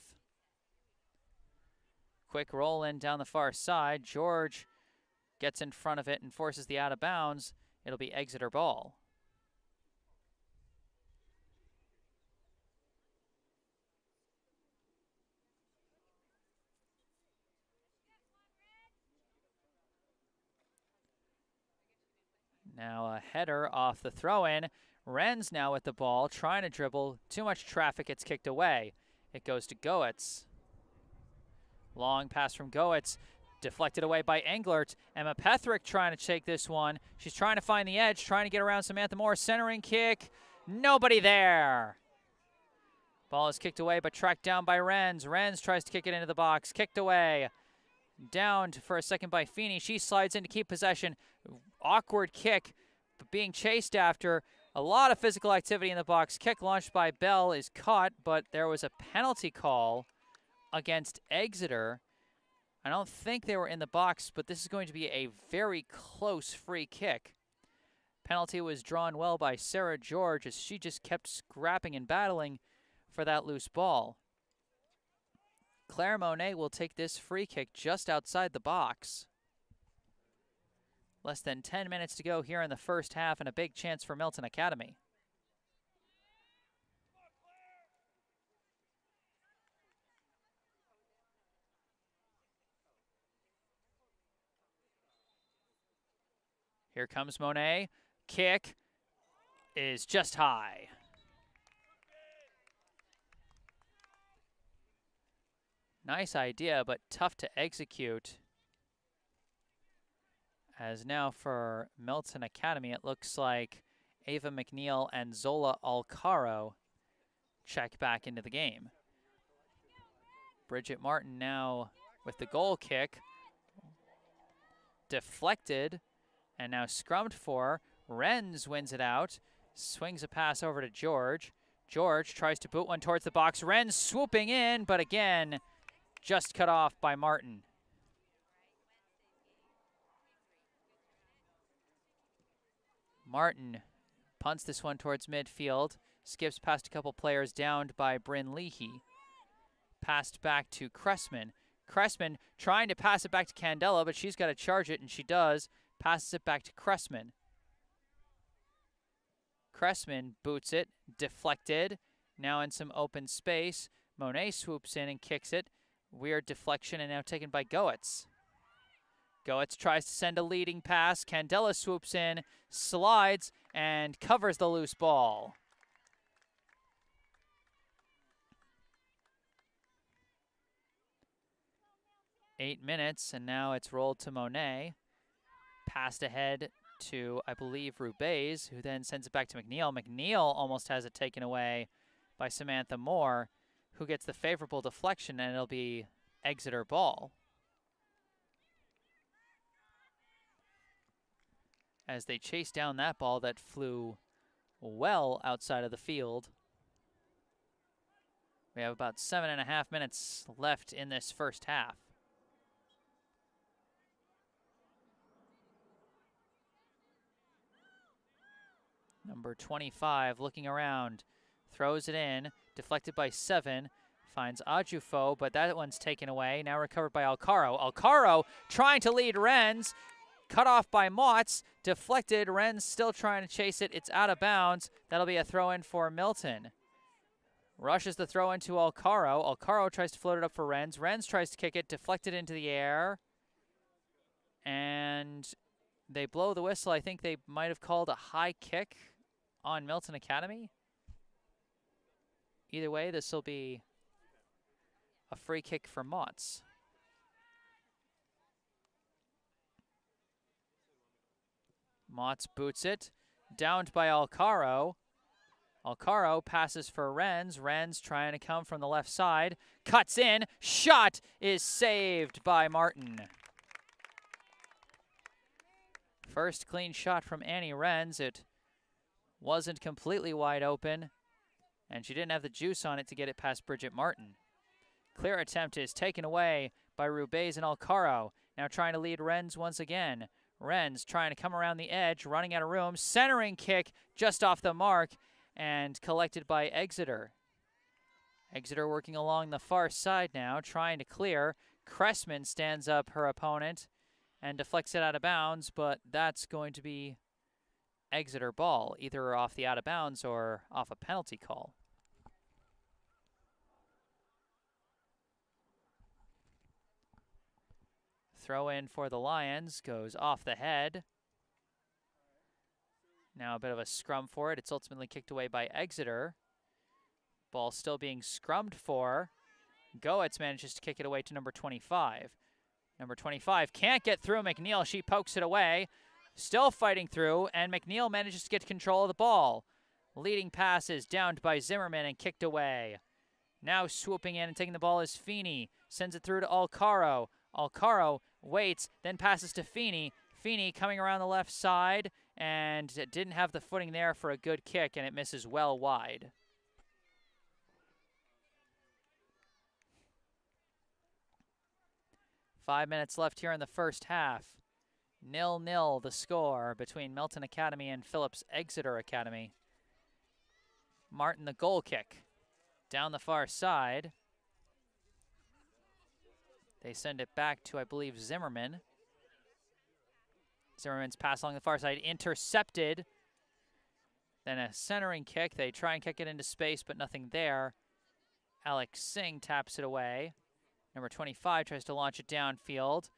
Quick roll in down the far side. George gets in front of it and forces the out of bounds. It'll be Exeter ball. Now a header off the throw-in. Renz now with the ball, trying to dribble. Too much traffic, it's kicked away. It goes to Goetz. Long pass from Goetz, deflected away by Englert. Emma Petherick trying to take this one. She's trying to find the edge, trying to get around Samantha Moore. Centering kick, nobody there. Ball is kicked away, but tracked down by Renz. Renz tries to kick it into the box, kicked away. Downed for a second by Feeney. She slides in to keep possession. Awkward kick, but being chased after. A lot of physical activity in the box. Kick launched by Bell is caught, but there was a penalty call against Exeter. I don't think they were in the box, but this is going to be a very close free kick. Penalty was drawn well by Sarah George as she just kept scrapping and battling for that loose ball. Claire Monet will take this free kick just outside the box. Less than 10 minutes to go here in the first half and a big chance for Milton Academy. Here comes Monet. Kick is just high. Nice idea, but tough to execute. As now for Milton Academy, it looks like Ava McNeil and Zola Alcaro check back into the game. Bridget Martin now with the goal kick. Deflected and now scrummed for. Renz wins it out. Swings a pass over to George. George tries to boot one towards the box. Renz swooping in, but again, just cut off by Martin. Martin punts this one towards midfield. Skips past a couple players, downed by Bryn Leahy. Passed back to Cressman. Cressman trying to pass it back to Candela, but she's got to charge it, and she does. Passes it back to Cressman. Cressman boots it, deflected. Now in some open space. Monet swoops in and kicks it. Weird deflection, and now taken by Goetz. Goetz tries to send a leading pass. Candela swoops in, slides, and covers the loose ball. Eight minutes, and now it's rolled to Monet. Passed ahead to, I believe, Rubez, who then sends it back to McNeil. McNeil almost has it taken away by Samantha Moore, who gets the favorable deflection, and it'll be Exeter ball. As they chase down that ball that flew well outside of the field. We have about 7.5 minutes left in this first half. Number 25 looking around, throws it in, deflected by 7, finds Ajufo, but that one's taken away, now recovered by Alcaro. Alcaro trying to lead Renz, cut off by Motz, deflected, Renz still trying to chase it, it's out of bounds. That'll be a throw-in for Milton. Rushes the throw into Alcaro. Alcaro tries to float it up for Renz. Renz tries to kick it, deflected into the air. And they blow the whistle. I think they might have called a high kick on Milton Academy. Either way, this will be a free kick for Motz. Motz boots it, downed by Alcaro. Alcaro passes for Renz. Renz trying to come from the left side. Cuts in. Shot is saved by Martin. First clean shot from Annie Renz. It wasn't completely wide open, and she didn't have the juice on it to get it past Bridget Martin. Clear attempt is taken away by Rubez and Alcaro. Now trying to lead Renz once again. Renz trying to come around the edge, running out of room. Centering kick just off the mark and collected by Exeter. Exeter working along the far side now, trying to clear. Cressman stands up her opponent and deflects it out of bounds, but that's going to be Exeter ball, either off the out of bounds or off a penalty call. Throw in for the Lions, goes off the head. Now a bit of a scrum for it. It's ultimately kicked away by Exeter. Ball still being scrummed for. Goetz manages to kick it away to number 25. Number 25 can't get through McNeil. She pokes it away. Still fighting through, and McNeil manages to get control of the ball. Leading pass is downed by Zimmerman and kicked away. Now swooping in and taking the ball is Feeney. Sends it through to Alcaro. Alcaro waits, then passes to Feeney. Feeney coming around the left side and didn't have the footing there for a good kick, and it misses well wide. 5 minutes left here in the first half. 0-0 the score between Milton Academy and Phillips Exeter Academy. Martin the goal kick down the far side. They send it back to, I believe, Zimmerman. Zimmerman's pass along the far side, intercepted. Then a centering kick. They try and kick it into space, but nothing there. Alex Singh taps it away. Number 25 tries to launch it downfield.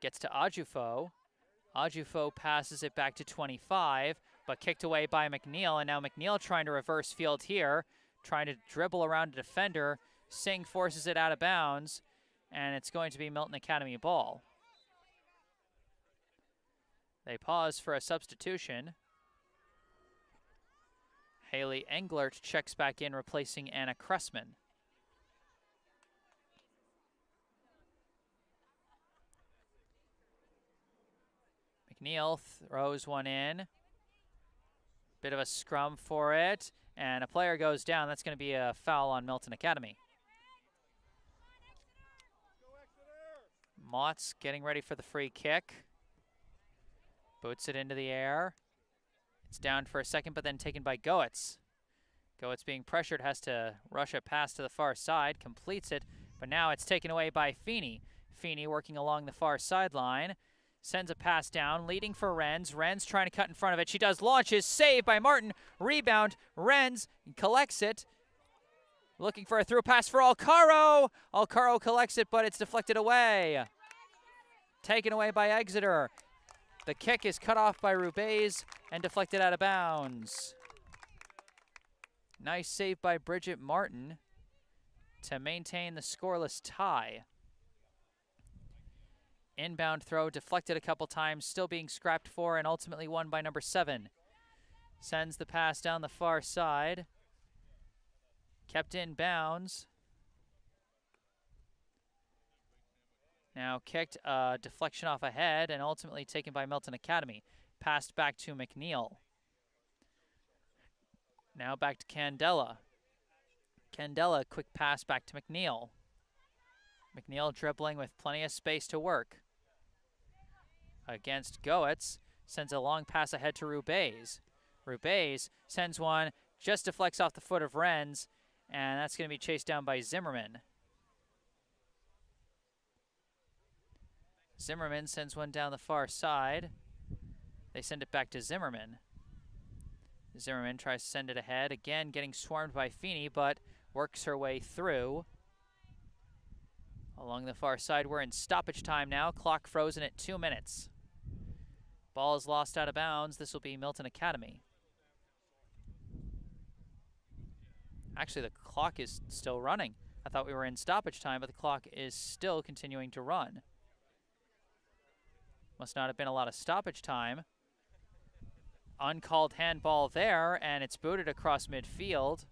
Gets to Ajufo. Ajufo passes it back to 25, but kicked away by McNeil. And now McNeil trying to reverse field here, trying to dribble around a defender. Singh forces it out of bounds, and it's going to be Milton Academy ball. They pause for a substitution. Haley Englert checks back in, replacing Anna Cressman. McNeil throws one in. Bit of a scrum for it, and a player goes down. That's going to be a foul on Milton Academy. Mott's getting ready for the free kick. Boots it into the air. It's down for a second, but then taken by Goetz. Goetz being pressured, has to rush a pass to the far side, completes it, but now it's taken away by Feeney. Feeney working along the far sideline, sends a pass down, leading for Renz. Renz trying to cut in front of it. She does, launches, saved by Martin. Rebound, Renz collects it. Looking for a through pass for Alcaro. Alcaro collects it, but it's deflected away. Taken away by Exeter. The kick is cut off by Rubez and deflected out of bounds. Nice save by Bridget Martin to maintain the scoreless tie. Inbound throw deflected a couple times, still being scrapped for and ultimately won by number 7. Sends the pass down the far side. Kept in bounds. Now kicked a deflection off ahead and ultimately taken by Milton Academy. Passed back to McNeil. Now back to Candela. Candela, quick pass back to McNeil. McNeil dribbling with plenty of space to work. Against Goetz, sends a long pass ahead to Rubez. Rubez sends one, just deflects off the foot of Renz, and that's going to be chased down by Zimmerman. Zimmerman sends one down the far side. They send it back to Zimmerman. Zimmerman tries to send it ahead, again getting swarmed by Feeney, but works her way through. Along the far side, we're in stoppage time now. Clock frozen at 2 minutes. Ball is lost out of bounds. This will be Milton Academy. Actually, the clock is still running. I thought we were in stoppage time, but the clock is still continuing to run. Must not have been a lot of stoppage time. Uncalled handball there, and it's booted across midfield,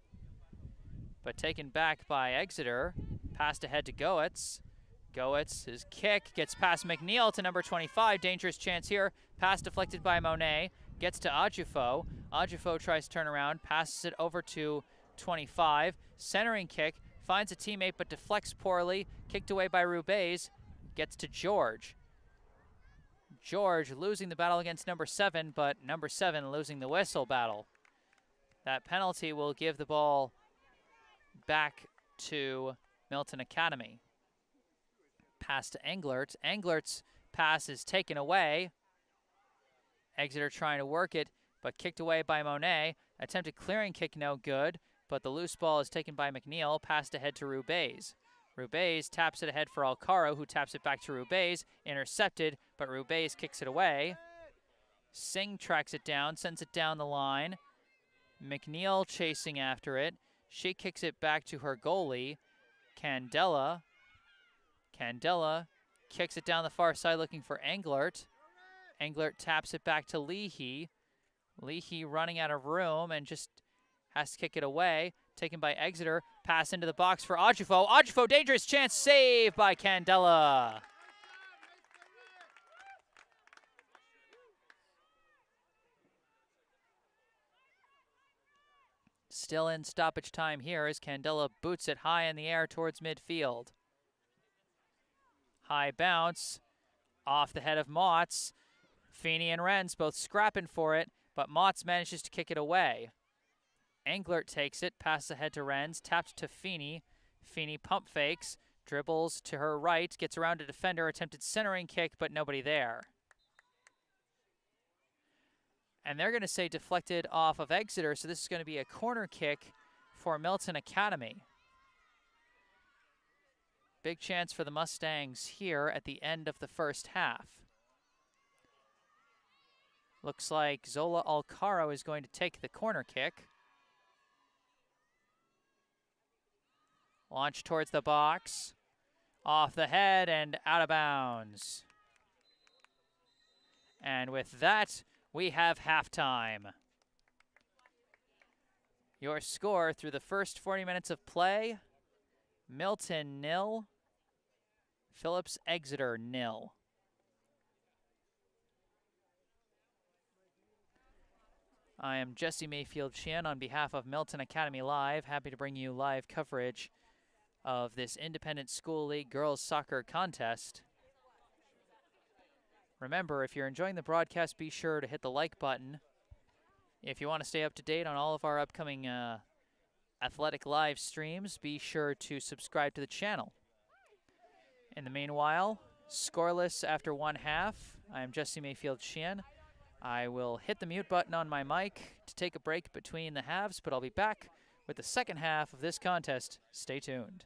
but taken back by Exeter. Passed ahead to Goetz. Goetz, his kick gets past McNeil to number 25. Dangerous chance here. Pass deflected by Monet. Gets to Ajufo. Ajufo tries to turn around. Passes it over to 25. Centering kick. Finds a teammate but deflects poorly. Kicked away by Rubez. Gets to George. George losing the battle against number 7, but number 7 losing the whistle battle. That penalty will give the ball back to Milton Academy. Pass to Englert. Englert's pass is taken away. Exeter trying to work it, but kicked away by Monet. Attempted clearing kick, no good, but the loose ball is taken by McNeil. Passed ahead to Rubez. Rubez taps it ahead for Alcaro, who taps it back to Rubez. Intercepted, but Rubez kicks it away. Singh tracks it down, sends it down the line. McNeil chasing after it. She kicks it back to her goalie, Candela. Candela kicks it down the far side looking for Englert. Englert taps it back to Leahy. Leahy running out of room and just has to kick it away. Taken by Exeter. Pass into the box for Ajufo. Ajufo, dangerous chance, saved by Candela. Still in stoppage time here as Candela boots it high in the air towards midfield. High bounce off the head of Motts. Feeney and Renz both scrapping for it, but Motts manages to kick it away. Englert takes it, passes ahead to Renz, tapped to Feeney. Feeney pump fakes, dribbles to her right, gets around a defender, attempted centering kick, but nobody there. And they're going to say deflected off of Exeter, so this is going to be a corner kick for Milton Academy. Big chance for the Mustangs here at the end of the first half. Looks like Zola Alcaro is going to take the corner kick. Launch towards the box. Off the head and out of bounds. And with that, we have halftime. Your score through the first 40 minutes of play: Milton 0, Phillips Exeter 0. I am Jesse Mayfield Sheehan on behalf of Milton Academy Live, happy to bring you live coverage of this Independent School League girls soccer contest. Remember, if you're enjoying the broadcast, be sure to hit the like button. If you want to stay up to date on all of our upcoming athletic live streams, be sure to subscribe to the channel. In the meanwhile, scoreless after one half. I am Jesse Mayfield Sheehan. I will hit the mute button on my mic to take a break between the halves, but I'll be back with the second half of this contest. Stay tuned.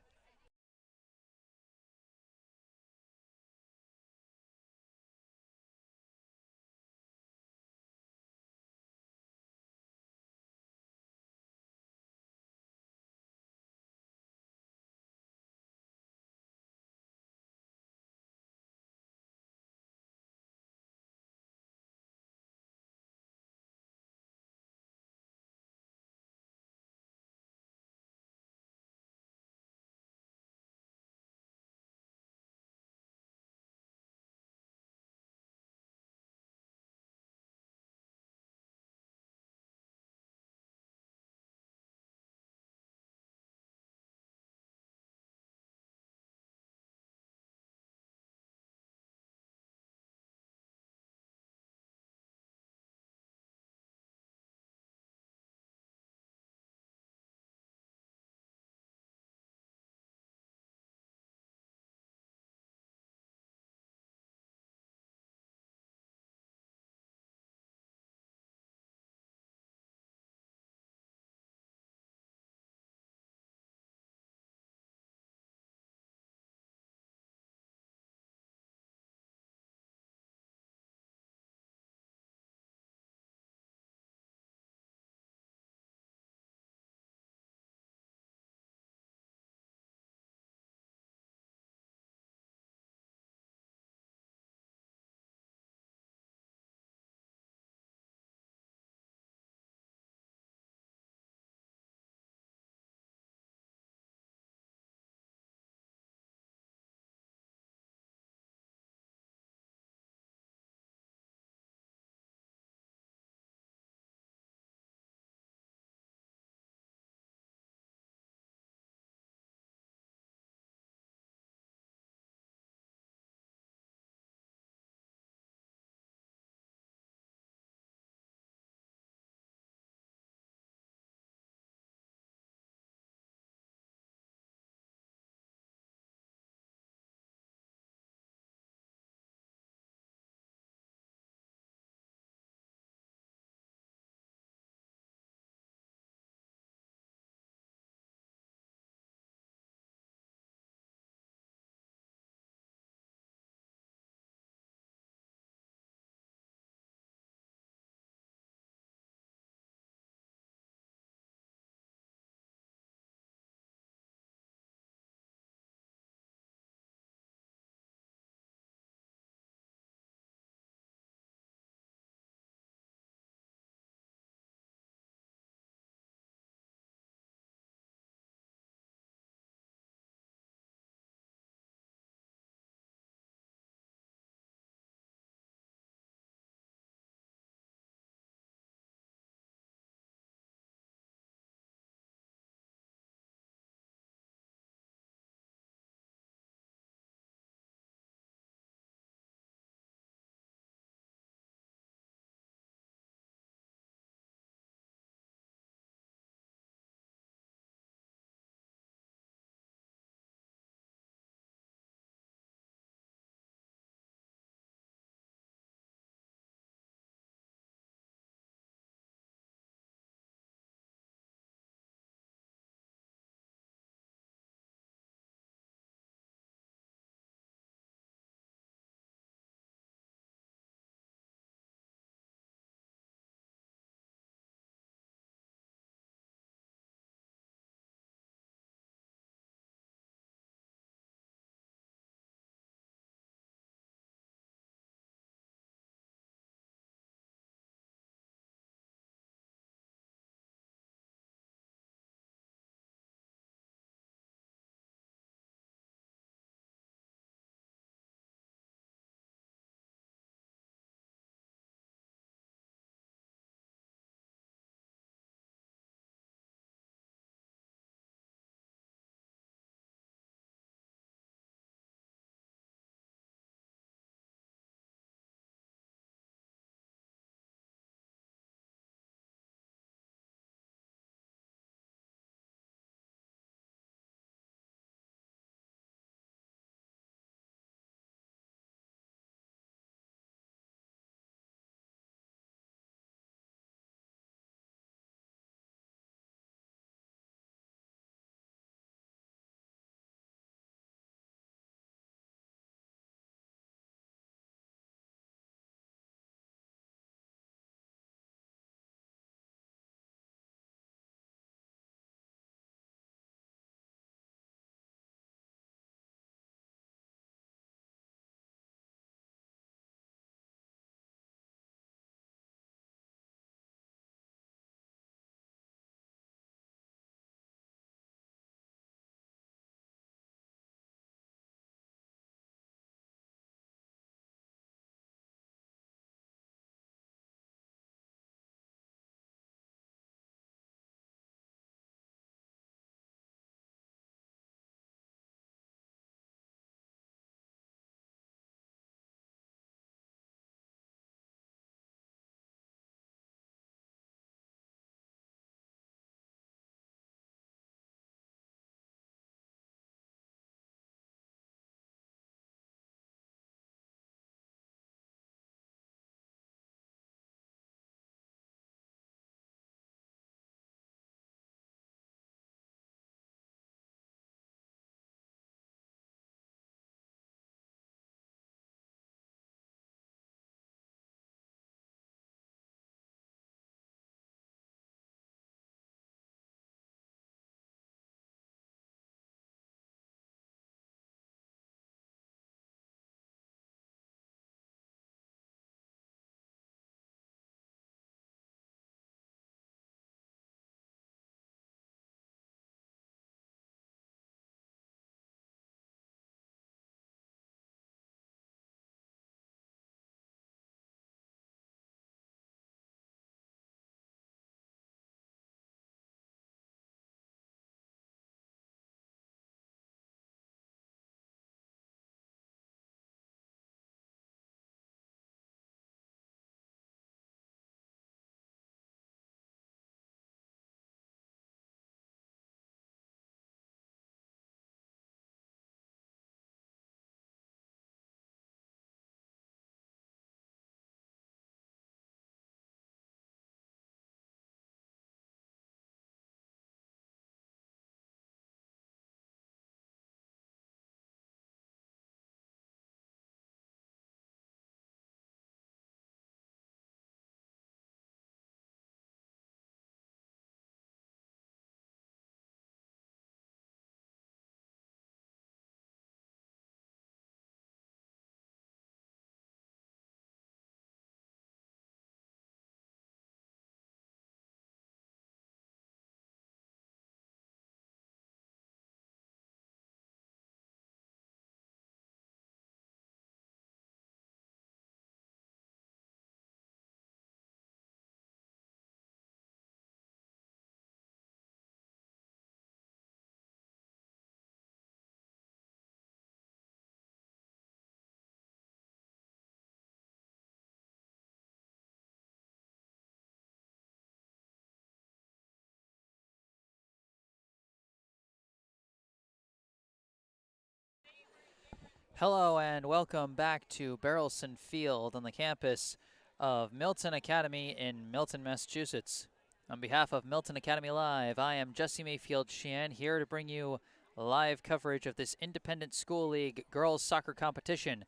Hello and welcome back to Barrelson Field on the campus of Milton Academy in Milton, Massachusetts. On behalf of Milton Academy Live, I am Jesse Mayfield Sheehan, here to bring you live coverage of this Independent School League girls soccer competition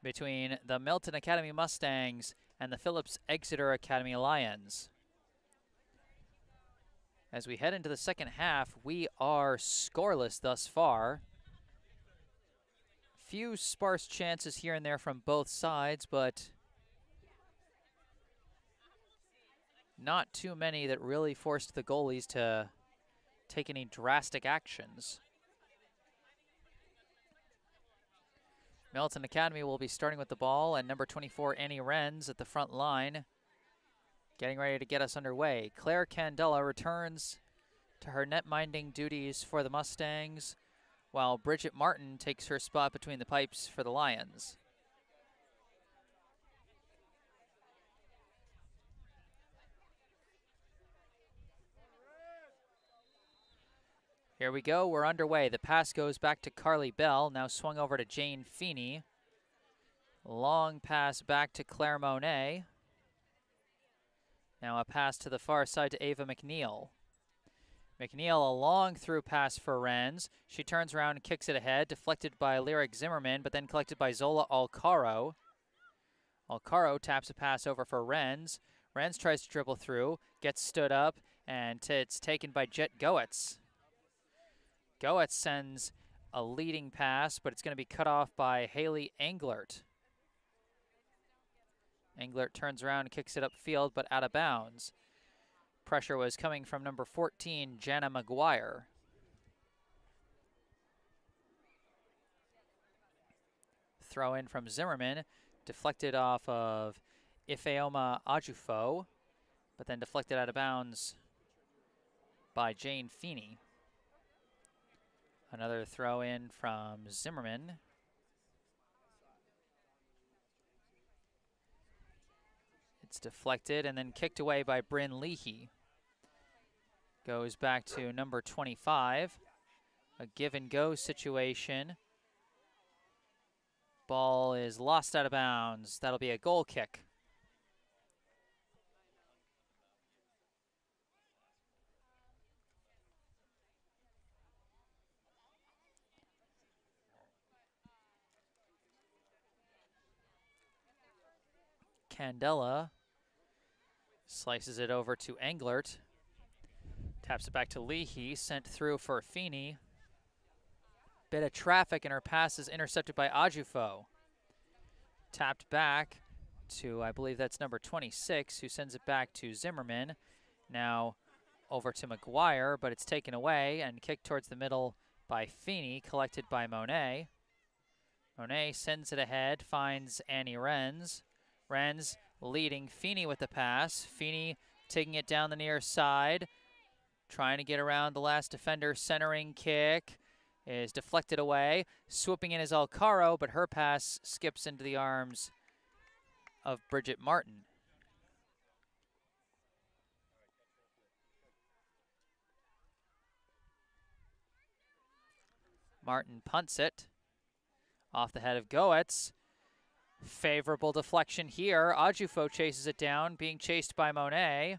between the Milton Academy Mustangs and the Phillips Exeter Academy Lions. As we head into the second half, we are scoreless thus far. Few sparse chances here and there from both sides, but not too many that really forced the goalies to take any drastic actions. Milton Academy will be starting with the ball, and number 24, Annie Renz, at the front line, getting ready to get us underway. Claire Candela returns to her net-minding duties for the Mustangs, while Bridget Martin takes her spot between the pipes for the Lions. Here we go, we're underway. The pass goes back to Carly Bell, now swung over to Jane Feeney. Long pass back to Claire Monet. Now a pass to the far side to Ava McNeil. McNeil, a long through pass for Renz. She turns around and kicks it ahead, deflected by Lyric Zimmerman, but then collected by Zola Alcaro. Alcaro taps a pass over for Renz. Renz tries to dribble through, gets stood up, and it's taken by Jet Goetz. Goetz sends a leading pass, but it's going to be cut off by Haley Englert. Englert turns around and kicks it upfield, but out of bounds. Pressure was coming from number 14, Jana McGuire. Throw in from Zimmerman, deflected off of Ifeoma Ajufo, but then deflected out of bounds by Jane Feeney. Another throw in from Zimmerman. It's deflected and then kicked away by Bryn Leahy. Goes back to number 25. A give and go situation. Ball is lost out of bounds. That'll be a goal kick. Candela slices it over to Englert. Taps it back to Leahy, sent through for Feeney. Bit of traffic and her pass is intercepted by Ajufo. Tapped back to, I believe that's number 26, who sends it back to Zimmerman. Now over to McGuire, but it's taken away and kicked towards the middle by Feeney, collected by Monet. Monet sends it ahead, finds Annie Renz. Renz leading Feeney with the pass. Feeney taking it down the near side, trying to get around the last defender. Centering kick is deflected away. Swooping in is Alcaro, but her pass skips into the arms of Bridget Martin. Martin punts it off the head of Goetz. Favorable deflection here. Ajufo chases it down, being chased by Monet.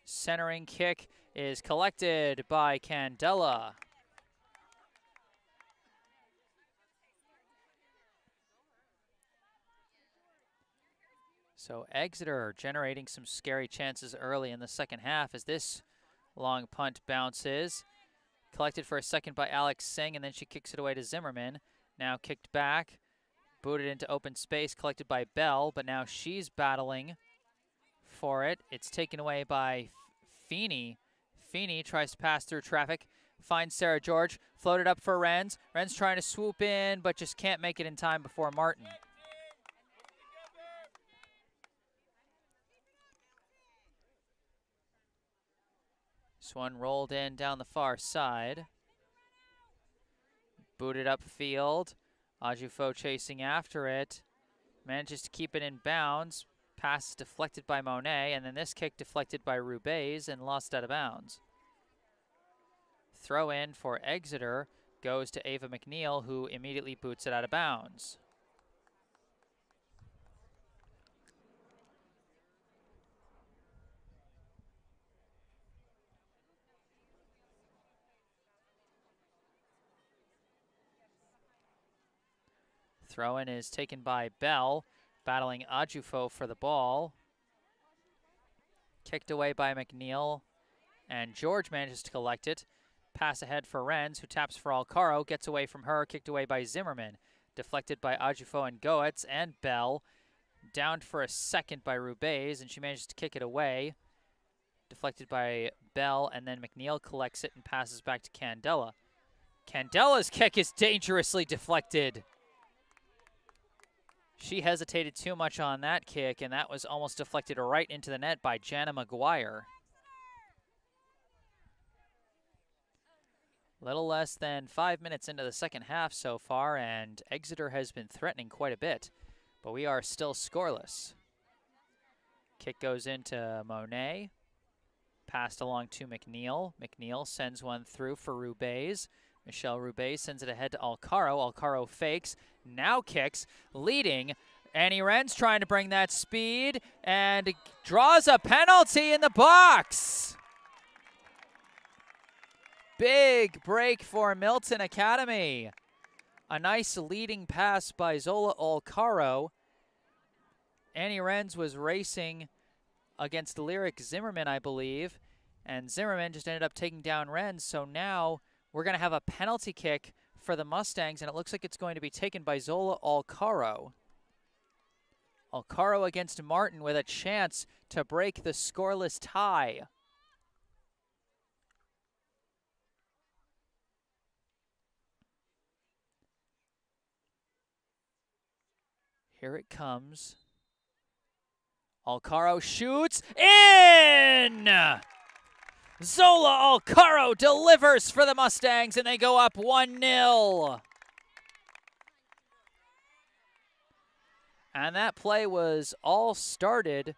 Centering kick is collected by Candela. So Exeter generating some scary chances early in the second half as this long punt bounces. Collected for a second by Alex Singh, and then she kicks it away to Zimmerman. Now kicked back. Booted into open space, collected by Bell, but now she's battling for it. It's taken away by Feeney. Feeney tries to pass through traffic, finds Sarah George, floated up for Renz. Renz trying to swoop in, but just can't make it in time before Martin. This one rolled in down the far side. Booted upfield. Ajufo chasing after it, manages to keep it in bounds. Pass deflected by Monet, and then this kick deflected by Rubez and lost out of bounds. Throw in for Exeter, Goes to Ava McNeil, who immediately boots it out of bounds. Throw-in is taken by Bell, battling Ajufo for the ball. Kicked away by McNeil, and George manages to collect it. Pass ahead for Renz, who taps for Alcaro, gets away from her, kicked away by Zimmerman. Deflected by Ajufo and Goetz, and Bell. Downed for a second by Rubez, and she manages to kick it away. Deflected by Bell, and then McNeil collects it and passes back to Candela. Candela's kick is dangerously deflected. She hesitated too much on that kick, and that was almost deflected right into the net by Jana McGuire. Little less than 5 minutes into the second half so far, and Exeter has been threatening quite a bit, but we are still scoreless. Kick goes into Monet. Passed along to McNeil. McNeil sends one through for Rubez. Michelle Rubez sends it ahead to Alcaro. Alcaro fakes, now kicks, leading. Annie Renz trying to bring that speed and draws a penalty in the box. Big break for Milton Academy. A nice leading pass by Zola Alcaro. Annie Renz was racing against Lyric Zimmerman, I believe, and Zimmerman just ended up taking down Renz, so now we're going to have a penalty kick for the Mustangs, and it looks like it's going to be taken by Zola Alcaro. Alcaro against Martin with a chance to break the scoreless tie. Here it comes. Alcaro shoots in! Zola Alcaro delivers for the Mustangs, and they go up 1-0. And that play was all started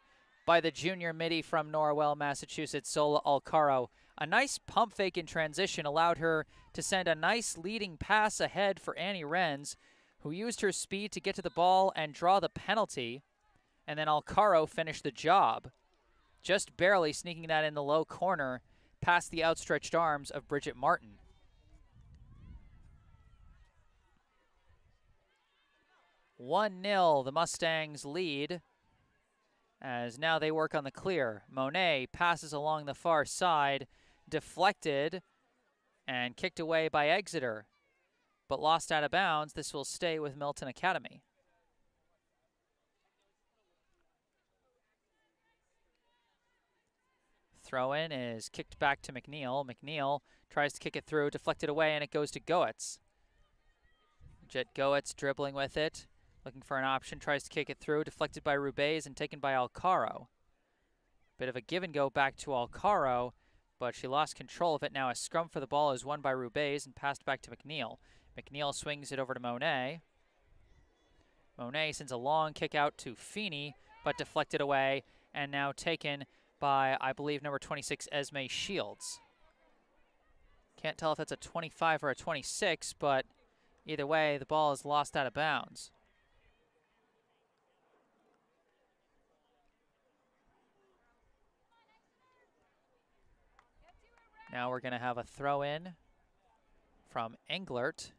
by the junior midi from Norwell, Massachusetts, Zola Alcaro. A nice pump fake in transition allowed her to send a nice leading pass ahead for Annie Renz, who used her speed to get to the ball and draw the penalty. And then Alcaro finished the job, just barely sneaking that in the low corner past the outstretched arms of Bridget Martin. "1-0, the Mustangs lead, as now they work on the clear. Monet passes along the far side, deflected and kicked away by Exeter, but lost out of bounds. This will stay with Milton Academy. Throw-in is kicked back to McNeil. McNeil tries to kick it through, deflected away, and it goes to Goetz. Jet Goetz dribbling with it, looking for an option, tries to kick it through, deflected by Rubez and taken by Alcaro. Bit of a give and go back to Alcaro, but she lost control of it. Now a scrum for the ball is won by Rubez and passed back to McNeil. McNeil swings it over to Monet. Monet sends a long kick out to Feeney, but deflected away, and now taken by, I believe, number 26, Esme Shields. Can't tell if that's a 25 or a 26, but either way, the ball is lost out of bounds. Now we're going to have a throw-in from Englert.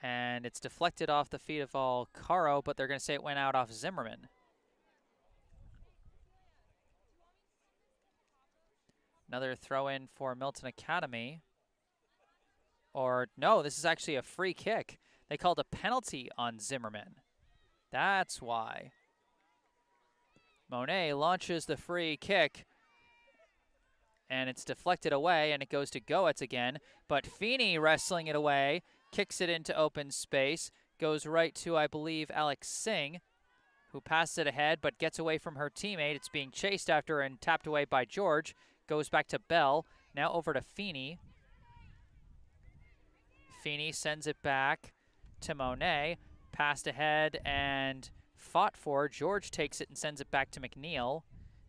And it's deflected off the feet of Alcaro, but they're going to say it went out off Zimmerman. Another throw-in for Milton Academy. Or, no, this is actually a free kick. They called a penalty on Zimmerman. That's why. Monet launches the free kick, and it's deflected away, and it goes to Goetz again. But Feeney wrestling it away, kicks it into open space, goes right to, I believe, Alex Singh, who passes it ahead but gets away from her teammate. It's being chased after and tapped away by George. Goes back to Bell, now over to Feeney. Feeney sends it back to Monet, passed ahead and fought for. George takes it and sends it back to McNeil.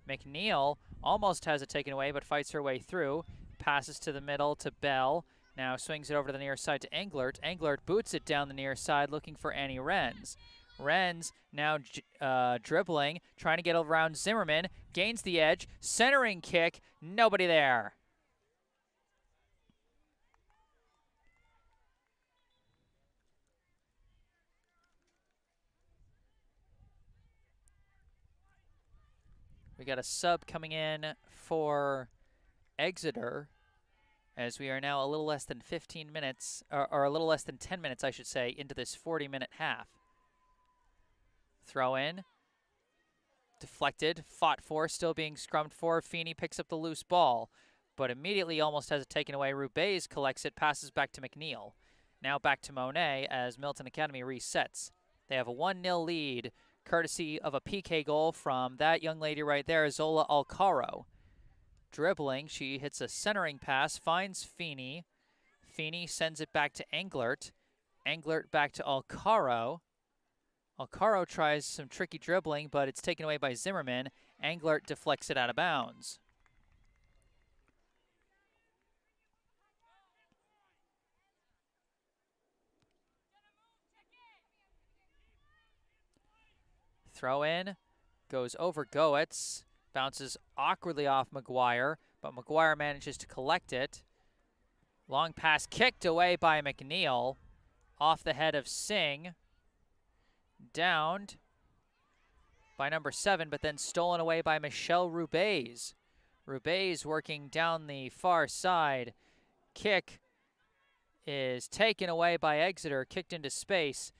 McNeil almost has it taken away but fights her way through. Passes to the middle to Bell, Now swings it over to the near side to Englert. Englert boots it down the near side looking for Annie Renz. Renz now dribbling, trying to get around Zimmerman. Gains the edge. Centering kick. Nobody there. We got a sub coming in for Exeter, as we are now a little less than 15 minutes, or a little less than 10 minutes, I should say, into this 40-minute half. Throw in. Deflected, fought for, still being scrummed for. Feeney picks up the loose ball, but immediately almost has it taken away. Rubez collects it, passes back to McNeil. Now back to Monet as Milton Academy resets. They have a 1-0 lead, courtesy of a PK goal from that young lady right there, Zola Alcaro. Dribbling, she hits a centering pass, finds Feeney. Feeney sends it back to Englert. Englert back to Alcaro. Alcaro tries some tricky dribbling, but it's taken away by Zimmerman. Englert deflects it out of bounds. Throw in, goes over Goetz, bounces awkwardly off McGuire, but McGuire manages to collect it. Long pass kicked away by McNeil, off the head of Singh. Downed by number 7, but then stolen away by Michelle Rubez. Rubez working down the far side. Kick is taken away by Exeter, kicked into space.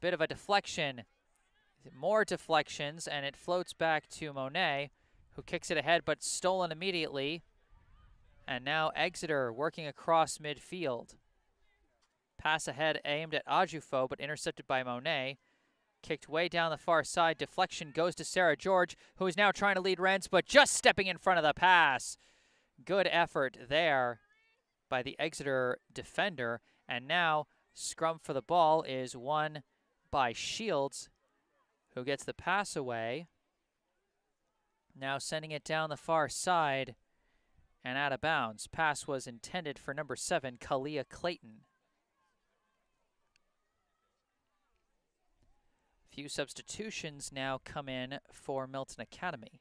Bit of a deflection. More deflections, and it floats back to Monet, who kicks it ahead, but stolen immediately. And now Exeter working across midfield. Pass ahead aimed at Ajufo, but intercepted by Monet. Kicked way down the far side. Deflection goes to Sarah George, who is now trying to lead Renz, but just stepping in front of the pass. Good effort there by the Exeter defender. And now scrum for the ball is won by Shields, who gets the pass away. Now sending it down the far side and out of bounds. Pass was intended for number 7, Kalia Clayton. Few substitutions now come in for Milton Academy.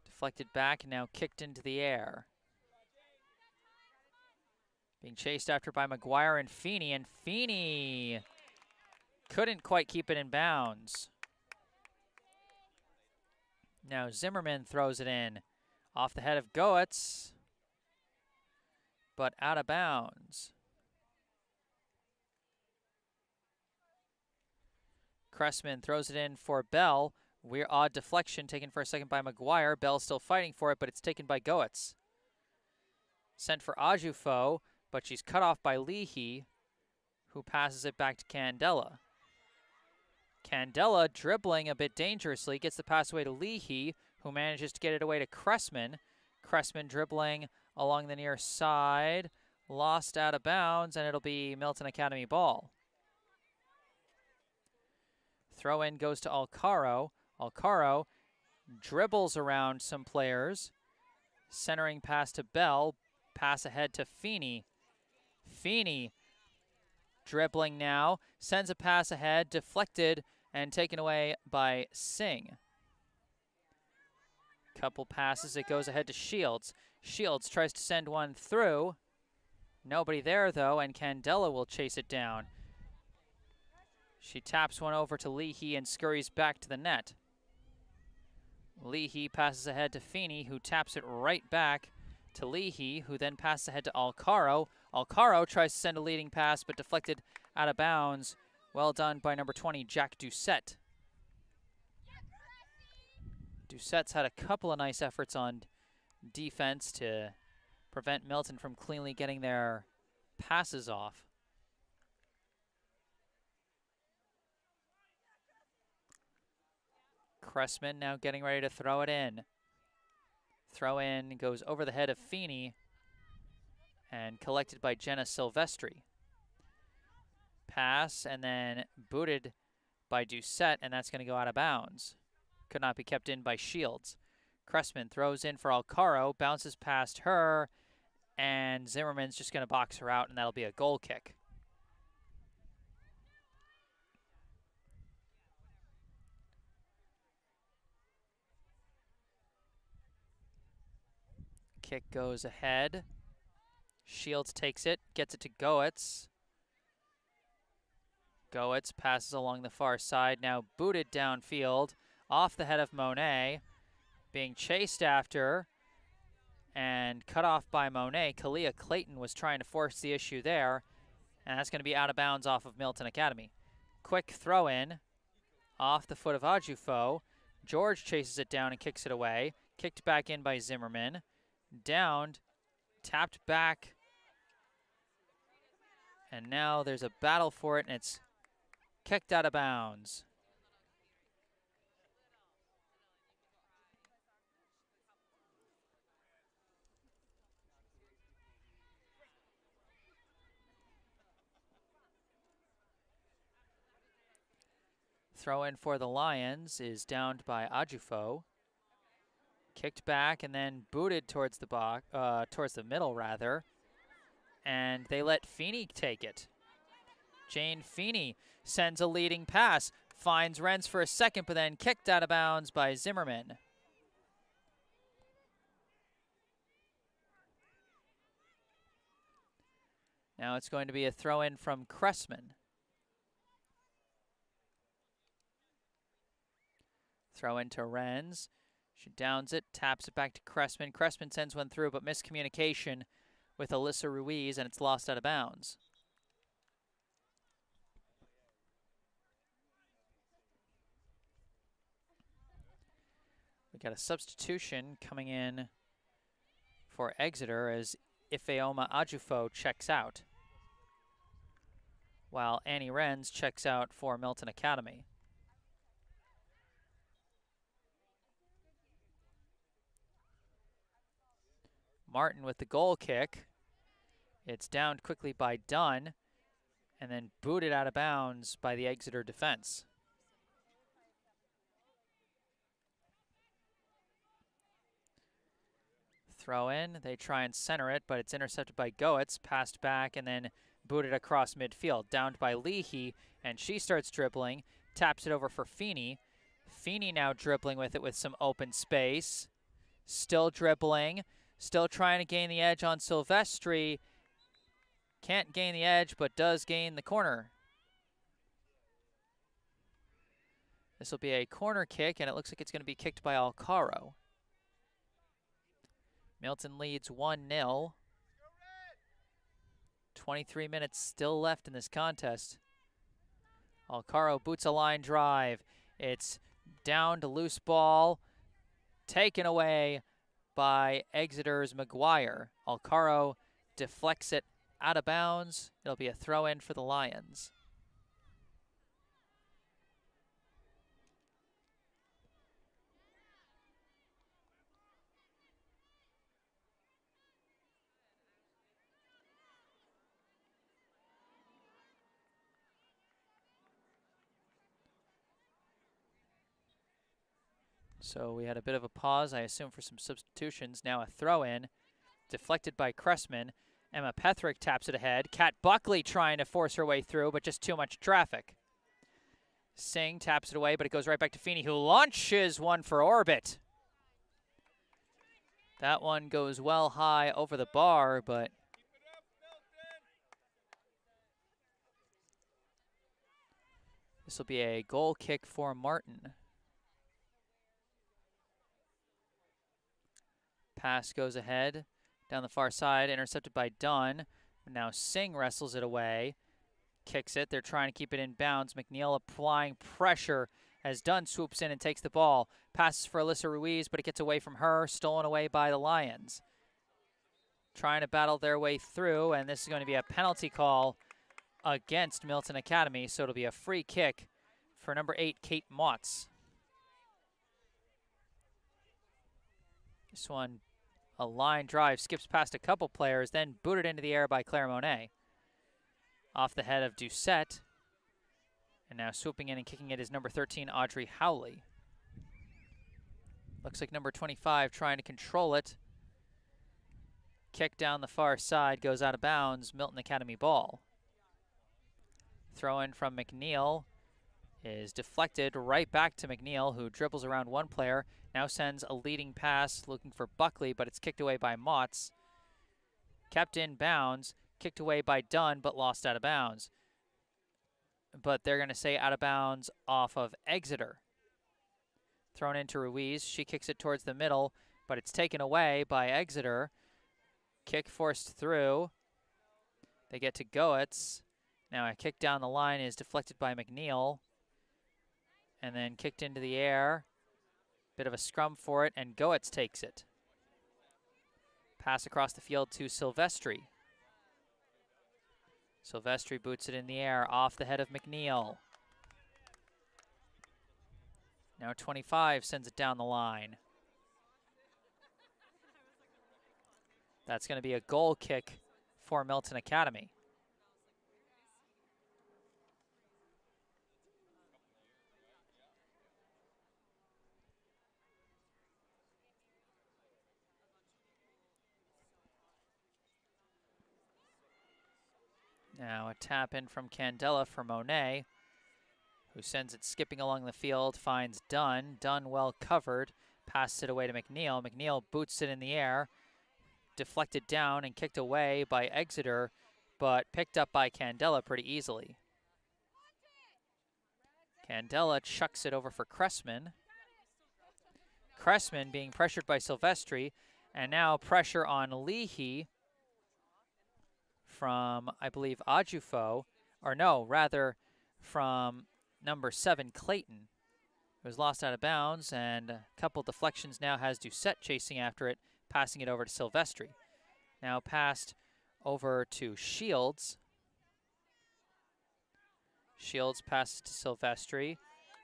Deflected back, now kicked into the air. Being chased after by McGuire and Feeney couldn't quite keep it in bounds. Now Zimmerman throws it in off the head of Goetz, but out of bounds. Cressman throws it in for Bell. Weird odd deflection taken for a second by McGuire. Bell still fighting for it, but it's taken by Goetz. Sent for Ajufo, but she's cut off by Leahy, who passes it back to Candela. Candela dribbling a bit dangerously, gets the pass away to Leahy, who manages to get it away to Cressman. Cressman dribbling along the near side, lost out of bounds, and it'll be Milton Academy ball. Throw in goes to Alcaro. Alcaro dribbles around some players. Centering pass to Bell. Pass ahead to Feeney. Feeney dribbling now. Sends a pass ahead. Deflected and taken away by Singh. Couple passes. It goes ahead to Shields. Shields tries to send one through. Nobody there, though, and Candela will chase it down. She taps one over to Leahy and scurries back to the net. Leahy passes ahead to Feeney, who taps it right back to Leahy, who then passes ahead to Alcaro. Alcaro tries to send a leading pass, but deflected out of bounds. Well done by number 20, Jack Doucette. Doucette's had a couple of nice efforts on defense to prevent Milton from cleanly getting their passes off. Cressman now getting ready to throw it in. Throw in goes over the head of Feeney and collected by Jenna Silvestri. Pass and then booted by Doucette, and that's going to go out of bounds. Could not be kept in by Shields. Cressman throws in for Alcaro, bounces past her, and Zimmerman's just going to box her out, and that'll be a goal kick. Kick goes ahead. Shields takes it, gets it to Goetz. Goetz passes along the far side, now booted downfield, off the head of Monet, being chased after and cut off by Monet. Kalia Clayton was trying to force the issue there, and that's going to be out of bounds off of Milton Academy. Quick throw in off the foot of Ajufo. George chases it down and kicks it away. Kicked back in by Zimmerman. Downed, tapped back, and now there's a battle for it, and it's kicked out of bounds. Throw in for the Lions is downed by Ajufo. Kicked back and then booted towards the box, towards the middle rather, and they let Feeney take it. Jane Feeney sends a leading pass, finds Renz for a second, but then kicked out of bounds by Zimmerman. Now it's going to be a throw in from Cressman. Throw into Renz. She downs it, taps it back to Cressman. Cressman sends one through, but miscommunication with Alyssa Ruiz, and it's lost out of bounds. We got a substitution coming in for Exeter as Ifeoma Ajufo checks out, while Annie Renz checks out for Milton Academy. Martin with the goal kick. It's downed quickly by Dunn and then booted out of bounds by the Exeter defense. Throw in, they try and center it, but it's intercepted by Goetz, passed back and then booted across midfield, downed by Leahy, and she starts dribbling, taps it over for Feeney. Feeney now dribbling with it with some open space, still dribbling, still trying to gain the edge on Silvestri. Can't gain the edge, but does gain the corner. This will be a corner kick, and it looks like it's going to be kicked by Alcaro. Milton leads 1-0. 23 minutes still left in this contest. Alcaro boots a line drive. It's down to loose ball, taken away by Exeter's McGuire. Alcaro deflects it out of bounds. It'll be a throw in for the Lions. So we had a bit of a pause, I assume, for some substitutions. Now a throw-in, deflected by Cressman. Emma Pethrick taps it ahead. Kat Buckley trying to force her way through, but just too much traffic. Singh taps it away, but it goes right back to Feeney, who launches one for orbit. That one goes well high over the bar, but this will be a goal kick for Martin. Pass goes ahead, down the far side, intercepted by Dunn. Now Singh wrestles it away, kicks it. They're trying to keep it in bounds. McNeil applying pressure as Dunn swoops in and takes the ball. Passes for Alyssa Ruiz, but it gets away from her, stolen away by the Lions. Trying to battle their way through, and this is going to be a penalty call against Milton Academy, so it'll be a free kick for number 8, Kate Motz. This one, a line drive, skips past a couple players, then booted into the air by Claire Monet. Off the head of Doucette. And now swooping in and kicking it is number 13, Audrey Howley. Looks like number 25 trying to control it. Kick down the far side, goes out of bounds, Milton Academy ball. Throw in from McNeil is deflected right back to McNeil, who dribbles around one player, now sends a leading pass looking for Buckley, but it's kicked away by Motts. Kept in bounds, kicked away by Dunn, but lost out of bounds. But they're going to say out of bounds off of Exeter. Thrown into Ruiz. She kicks it towards the middle, but it's taken away by Exeter. Kick forced through. They get to Goetz. Now a kick down the line is deflected by McNeil. And then kicked into the air. Bit of a scrum for it, and Goetz takes it. Pass across the field to Silvestri. Silvestri boots it in the air off the head of McNeil. Now 25 sends it down the line. That's going to be a goal kick for Milton Academy. Now a tap in from Candela for Monet, who sends it skipping along the field, finds Dunn. Dunn well covered, passes it away to McNeil. McNeil boots it in the air, deflected down and kicked away by Exeter, but picked up by Candela pretty easily. Candela chucks it over for Cressman. Cressman being pressured by Silvestri, and now pressure on Leahy from, I believe, Ajufo, or no, rather from number 7, Clayton. It was lost out of bounds, and a couple deflections now has Doucette chasing after it, passing it over to Silvestri. Now passed over to Shields. Shields passes to Silvestri.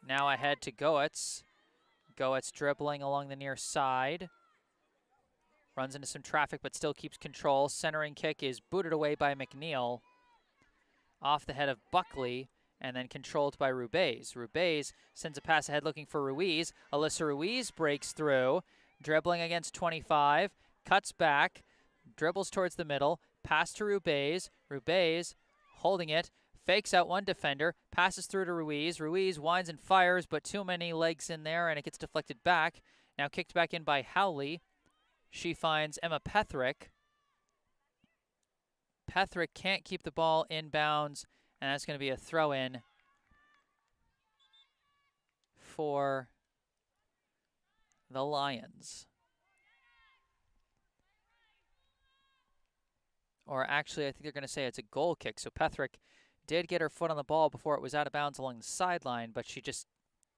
Now ahead to Goetz. Goetz dribbling along the near side. Runs into some traffic, but still keeps control. Centering kick is booted away by McNeil. Off the head of Buckley, and then controlled by Rubez. Rubez sends a pass ahead looking for Ruiz. Alyssa Ruiz breaks through, dribbling against 25, cuts back, dribbles towards the middle, pass to Rubez. Rubez holding it, fakes out one defender, passes through to Ruiz. Ruiz winds and fires, but too many legs in there, and it gets deflected back. Now kicked back in by Howley. She finds Emma Pethrick. Pethrick can't keep the ball in bounds, and that's going to be a throw-in for the Lions. Or actually, I think they're going to say it's a goal kick. So Pethrick did get her foot on the ball before it was out of bounds along the sideline, but she just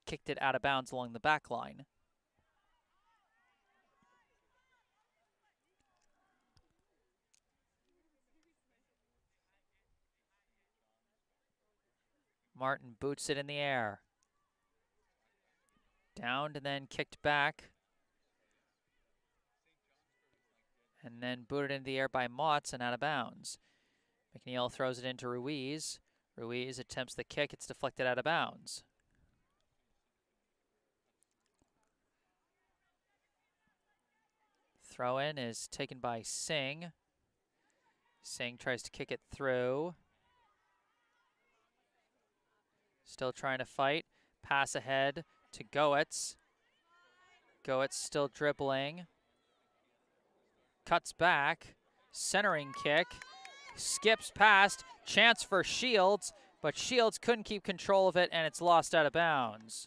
kicked it out of bounds along the back line. Martin boots it in the air. Downed and then kicked back. And then booted into the air by Motts and out of bounds. McNeil throws it into Ruiz. Ruiz attempts the kick. It's deflected out of bounds. Throw in is taken by Singh. Singh tries to kick it through. Still trying to fight. Pass ahead to Goetz. Goetz still dribbling. Cuts back. Centering kick. Skips past. Chance for Shields, but Shields couldn't keep control of it, and it's lost out of bounds.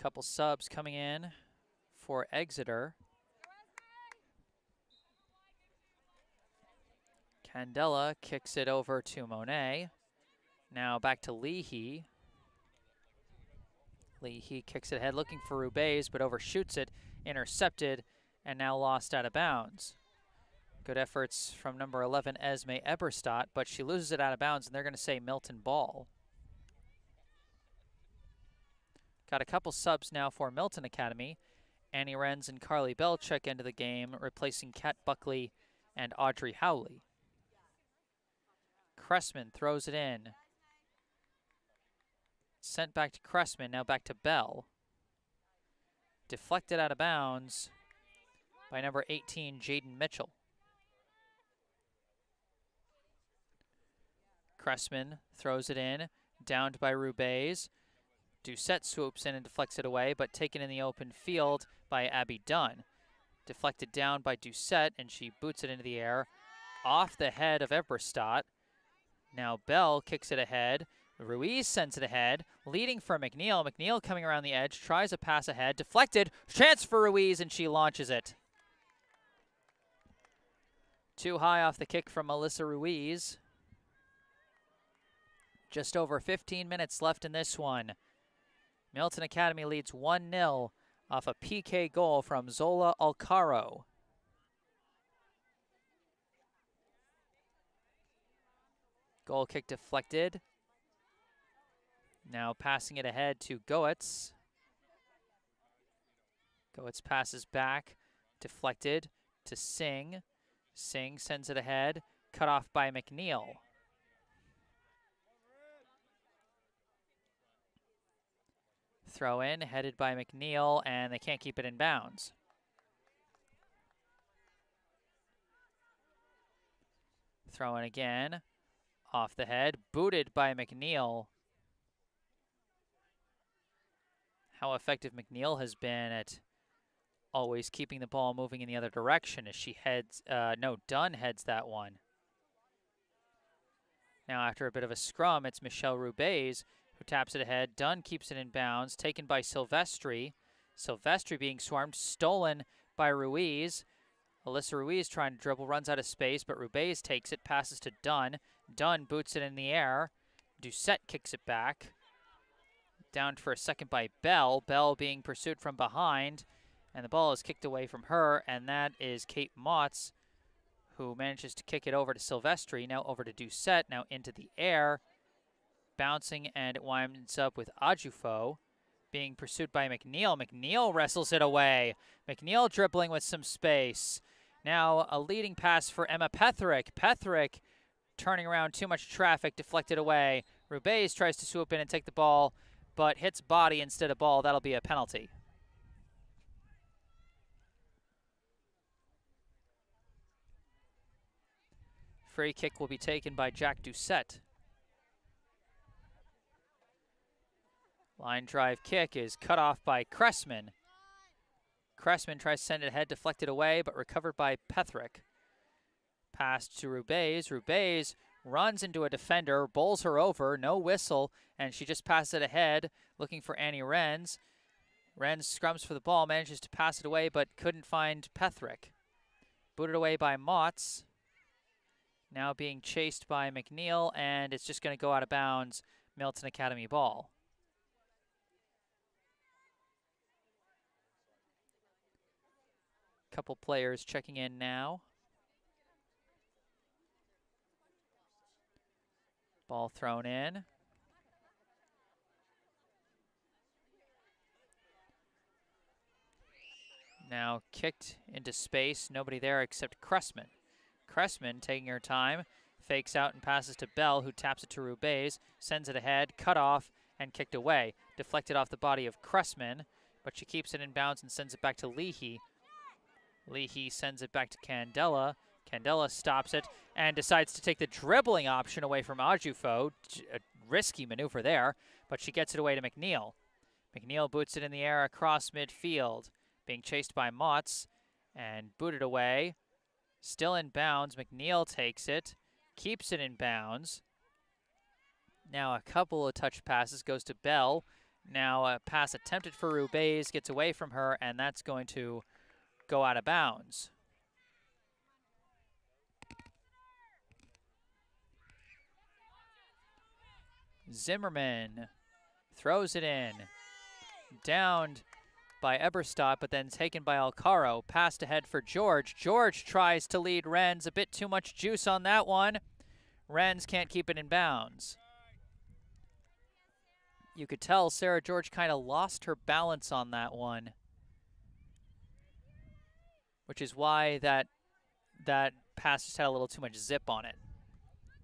Couple subs coming in for Exeter. Candela kicks it over to Monet. Now back to Leahy. Leahy kicks it ahead looking for Rubez, but overshoots it, intercepted, and now lost out of bounds. Good efforts from number 11, Esme Eberstadt, but she loses it out of bounds, and they're going to say Milton ball. Got a couple subs now for Milton Academy. Annie Renz and Carly Bell check into the game, replacing Kat Buckley and Audrey Howley. Cressman throws it in. Sent back to Cressman, now back to Bell. Deflected out of bounds by number 18, Jaden Mitchell. Cressman throws it in, downed by Rubez. Doucette swoops in and deflects it away, but taken in the open field by Abby Dunn. Deflected down by Doucette, and she boots it into the air off the head of Eberstadt. Now Bell kicks it ahead. Ruiz sends it ahead, leading for McNeil. McNeil coming around the edge, tries a pass ahead, deflected, chance for Ruiz, and she launches it. Too high off the kick from Melissa Ruiz. Just over 15 minutes left in this one. Milton Academy leads 1-0 off a PK goal from Zola Alcaro. Goal kick deflected. Now passing it ahead to Goetz. Goetz passes back, deflected to Singh. Singh sends it ahead, cut off by McNeil. Throw in, headed by McNeil, and they can't keep it in bounds. Throw in again, off the head, booted by McNeil. How effective McNeil has been at always keeping the ball moving in the other direction as she heads, Dunn heads that one. Now after a bit of a scrum, it's Michelle Rubez who taps it ahead. Dunn keeps it in bounds, taken by Silvestri. Silvestri being swarmed, stolen by Ruiz. Alyssa Ruiz trying to dribble, runs out of space, but Rubez takes it, passes to Dunn. Dunn boots it in the air. Doucette kicks it back. Down for a second by Bell. Bell being pursued from behind, and the ball is kicked away from her, and that is Kate Motz, who manages to kick it over to Silvestri, now over to Doucette, now into the air, bouncing, and it winds up with Ajufo being pursued by McNeil. McNeil wrestles it away. McNeil dribbling with some space. Now a leading pass for Emma Petherick. Petherick turning around, too much traffic, deflected away. Rubez tries to swoop in and take the ball, but hits body instead of ball. That'll be a penalty. Free kick will be taken by Jack Doucette. Line drive kick is cut off by Cressman. Cressman tries to send it ahead, deflected away, but recovered by Petherick. Passed to Rubez. Rubez runs into a defender, bowls her over, no whistle, and she just passes it ahead, looking for Annie Renz. Renz scrums for the ball, manages to pass it away, but couldn't find Petherick. Booted away by Motz. Now being chased by McNeil, and it's just going to go out of bounds. Milton Academy ball. Couple players checking in now. Ball thrown in. Now kicked into space. Nobody there except Cressman. Cressman taking her time, fakes out and passes to Bell, who taps it to Rubez, sends it ahead, cut off, and kicked away. Deflected off the body of Cressman, but she keeps it in bounds and sends it back to Leahy. Leahy sends it back to Candela. Candela stops it and decides to take the dribbling option away from Ajufo. A risky maneuver there, but she gets it away to McNeil. McNeil boots it in the air across midfield, being chased by Motz and booted away. Still in bounds. McNeil takes it, keeps it in bounds. Now a couple of touch passes goes to Bell. Now a pass attempted for Rubez, gets away from her, and that's going to go out of bounds. Zimmerman throws it in. Downed by Eberstadt, but then taken by Alcaro. Passed ahead for George. George tries to lead Renz. A bit too much juice on that one. Renz can't keep it in bounds. You could tell Sarah George kind of lost her balance on that one, which is why that pass just had a little too much zip on it.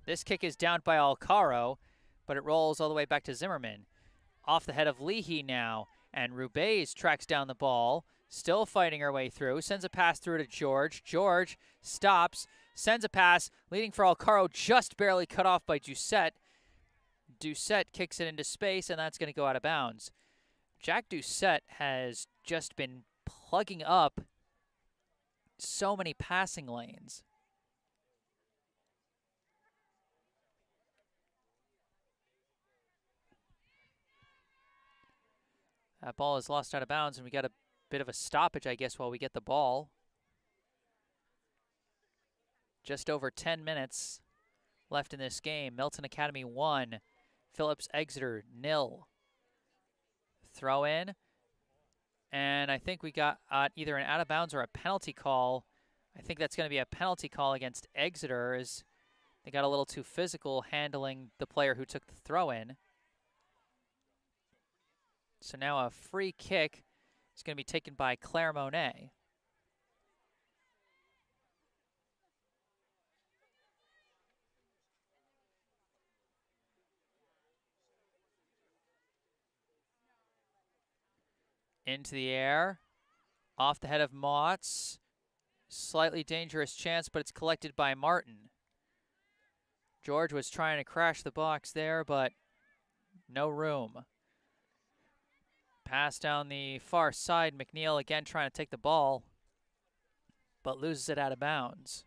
This kick is down by Alcaro, but it rolls all the way back to Zimmerman. Off the head of Leahy now, and Rubez tracks down the ball, still fighting her way through, sends a pass through to George. George stops, sends a pass, leading for Alcaro, just barely cut off by Doucette. Doucette kicks it into space, and that's going to go out of bounds. Jack Doucette has just been plugging up so many passing lanes. That ball is lost out of bounds, and we got a bit of a stoppage, I guess, while we get the ball. Just over 10 minutes left in this game. Milton Academy 1, Phillips Exeter 0. Throw in, and I think we got either an out of bounds or a penalty call. I think that's going to be a penalty call against Exeter, as they got a little too physical handling the player who took the throw in. So now a free kick is going to be taken by Claire Monet. Into the air, off the head of Motts. Slightly dangerous chance, but it's collected by Martin. George was trying to crash the box there, but no room. Pass down the far side. McNeil again trying to take the ball, but loses it out of bounds.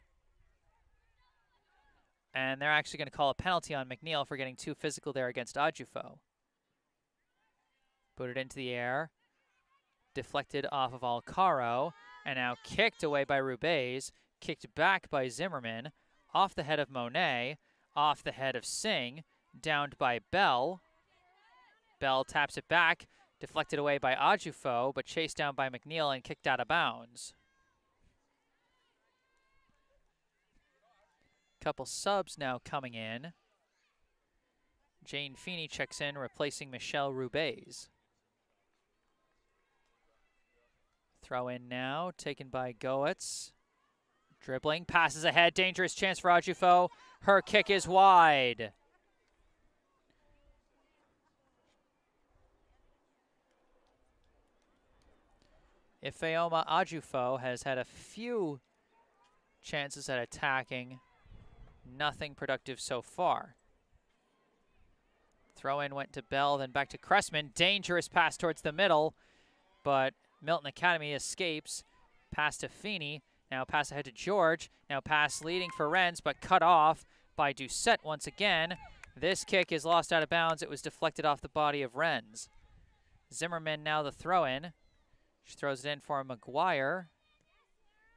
And they're actually going to call a penalty on McNeil for getting too physical there against Adjufo. Put it into the air. Deflected off of Alcaro, and now kicked away by Rubez, kicked back by Zimmerman, off the head of Monet, off the head of Singh, downed by Bell. Bell taps it back, deflected away by Adjufo, but chased down by McNeil and kicked out of bounds. Couple subs now coming in. Jane Feeney checks in, replacing Michelle Rubez. Throw in now, taken by Goetz. Dribbling, passes ahead, dangerous chance for Adjufo. Her kick is wide. Ifeoma Adjufo has had a few chances at attacking. Nothing productive so far. Throw in went to Bell, then back to Cressman. Dangerous pass towards the middle, but Milton Academy escapes. Pass to Feeney. Now pass ahead to George. Now pass leading for Renz, but cut off by Doucette once again. This kick is lost out of bounds. It was deflected off the body of Renz. Zimmerman now the throw-in. She throws it in for McGuire.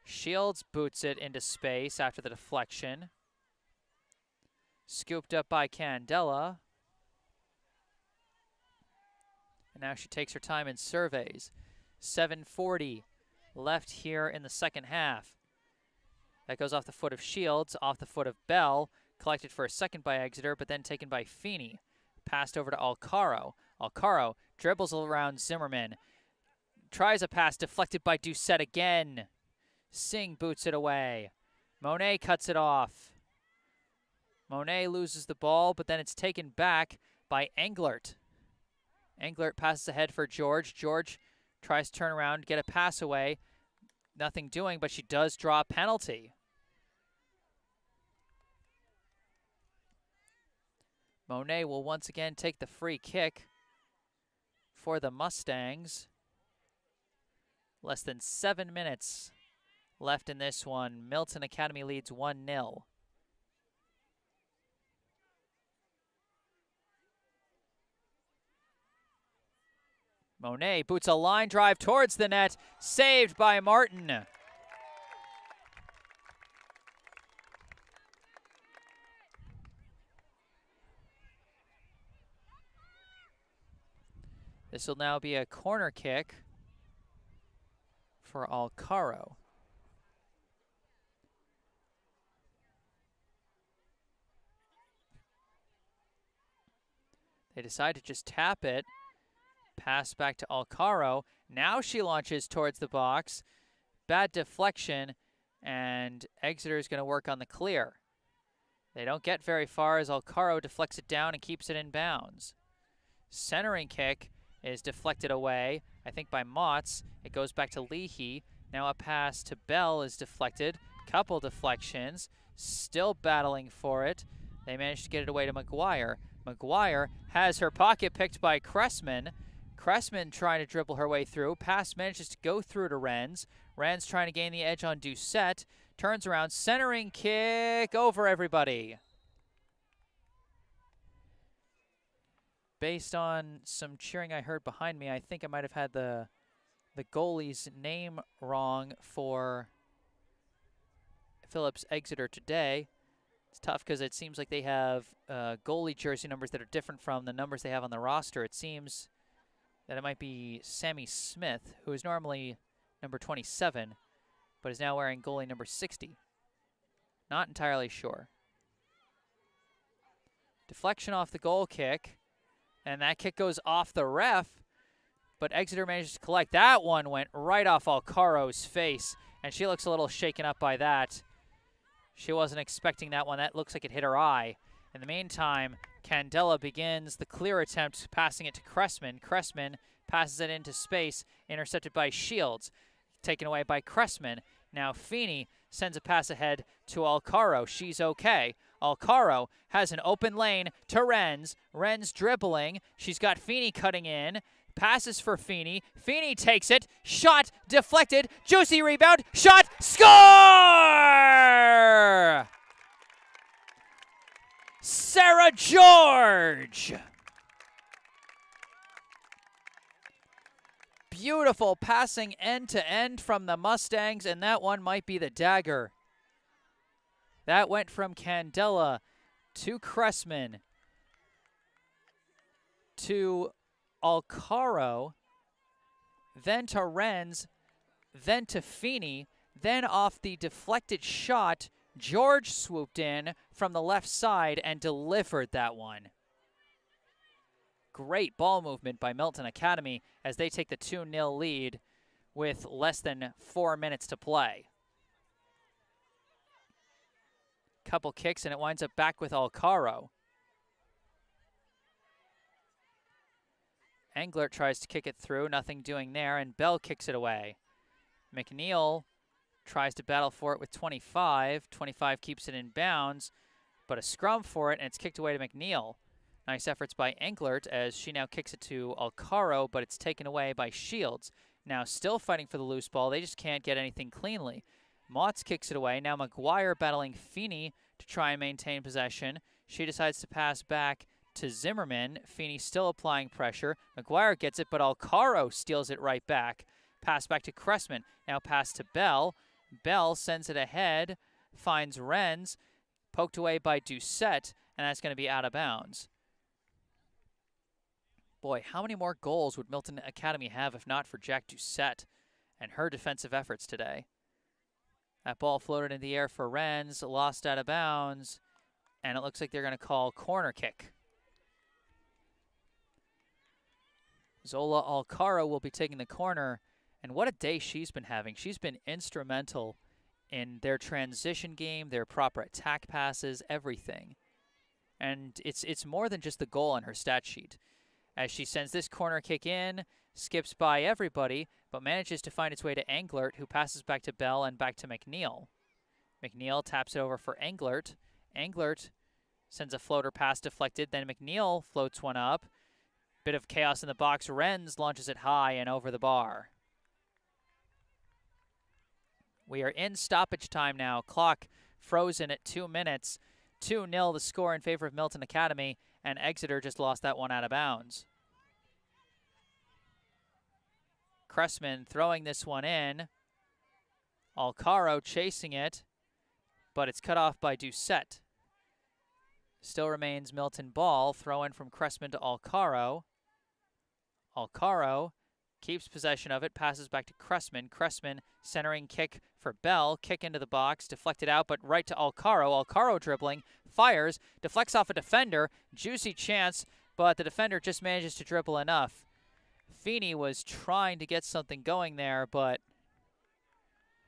Shields boots it into space after the deflection. Scooped up by Candela. And now she takes her time and surveys. 7:40 left here in the second half. That goes off the foot of Shields, off the foot of Bell, collected for a second by Exeter, but then taken by Feeney. Passed over to Alcaro. Alcaro dribbles around Zimmerman. Tries a pass, deflected by Doucette again. Singh boots it away. Monet cuts it off. Monet loses the ball, but then it's taken back by Englert. Englert passes ahead for George. George tries to turn around, get a pass away. Nothing doing, but she does draw a penalty. Monet will once again take the free kick for the Mustangs. Less than 7 minutes left in this one. Milton Academy leads 1-0. Monet boots a line drive towards the net, saved by Martin. This will now be a corner kick for Alcaro. They decide to just tap it. Pass back to Alcaro. Now she launches towards the box. Bad deflection, and Exeter is going to work on the clear. They don't get very far as Alcaro deflects it down and keeps it in bounds. Centering kick is deflected away, I think by Motts. It goes back to Leahy. Now a pass to Bell is deflected. Couple deflections. Still battling for it. They managed to get it away to McGuire. McGuire has her pocket picked by Cressman. Cressman trying to dribble her way through. Pass manages to go through to Renz. Renz trying to gain the edge on Doucette. Turns around, centering kick over everybody. Based on some cheering I heard behind me, I think I might have had the goalie's name wrong for Phillips Exeter today. It's tough because it seems like they have goalie jersey numbers that are different from the numbers they have on the roster. It seems that it might be Sammy Smith, who is normally number 27, but is now wearing goalie number 60. Not entirely sure. Deflection off the goal kick, and that kick goes off the ref, but Exeter manages to collect. That one went right off Alcaro's face, and she looks a little shaken up by that. She wasn't expecting that one. That looks like it hit her eye. In the meantime, Candela begins the clear attempt, passing it to Cressman. Cressman passes it into space, intercepted by Shields. Taken away by Cressman. Now Feeney sends a pass ahead to Alcaro. She's okay. Alcaro has an open lane to Renz. Renz dribbling. She's got Feeney cutting in. Passes for Feeney. Feeney takes it. Shot deflected. Juicy rebound. Shot. Score! Sarah George! Beautiful passing end to end from the Mustangs, and that one might be the dagger. That went from Candela to Cressman to Alcaro, then to Renz, then to Feeney, then off the deflected shot, George swooped in from the left side and delivered that one. Great ball movement by Milton Academy as they take the 2-0 lead with less than 4 minutes to play. Couple kicks and it winds up back with Alcaro. Englert tries to kick it through, nothing doing there, and Bell kicks it away. McNeil tries to battle for it with 25. 25 keeps it in bounds, but a scrum for it, and it's kicked away to McNeil. Nice efforts by Englert as she now kicks it to Alcaro, but it's taken away by Shields. Now still fighting for the loose ball. They just can't get anything cleanly. Motts kicks it away. Now McGuire battling Feeney to try and maintain possession. She decides to pass back to Zimmerman. Feeney still applying pressure. McGuire gets it, but Alcaro steals it right back. Pass back to Cressman. Now pass to Bell. Bell sends it ahead, finds Renz, poked away by Doucette, and that's going to be out of bounds. Boy, how many more goals would Milton Academy have if not for Jack Doucette and her defensive efforts today? That ball floated in the air for Renz, lost out of bounds, and it looks like they're going to call corner kick. Zola Alcaro will be taking the corner, and what a day she's been having. She's been instrumental in their transition game, their proper attack passes, everything. And it's more than just the goal on her stat sheet. As she sends this corner kick in, skips by everybody, but manages to find its way to Englert, who passes back to Bell and back to McNeil. McNeil taps it over for Englert. Englert sends a floater pass deflected, then McNeil floats one up. Bit of chaos in the box. Renz launches it high and over the bar. We are in stoppage time now. Clock frozen at 2 minutes. 2-0 the score in favor of Milton Academy, and Exeter just lost that one out of bounds. Cressman throwing this one in. Alcaro chasing it, but it's cut off by Doucette. Still remains Milton ball. Throw in from Cressman to Alcaro. Alcaro keeps possession of it, passes back to Cressman. Cressman centering kick for Bell. Kick into the box, deflected out, but right to Alcaro. Alcaro dribbling, fires, deflects off a defender. Juicy chance but the defender just manages to dribble enough. Feeney was trying to get something going there, but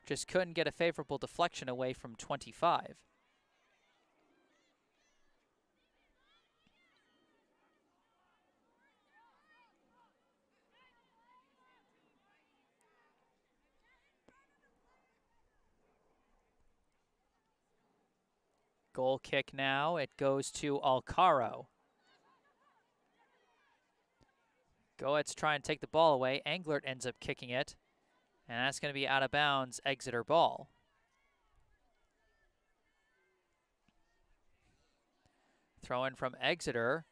just couldn't get a favorable deflection away from 25. Goal kick now. It goes to Alcaro. Goetz trying to take the ball away. Englert ends up kicking it. And that's going to be out of bounds, Exeter ball. Throw in from Exeter.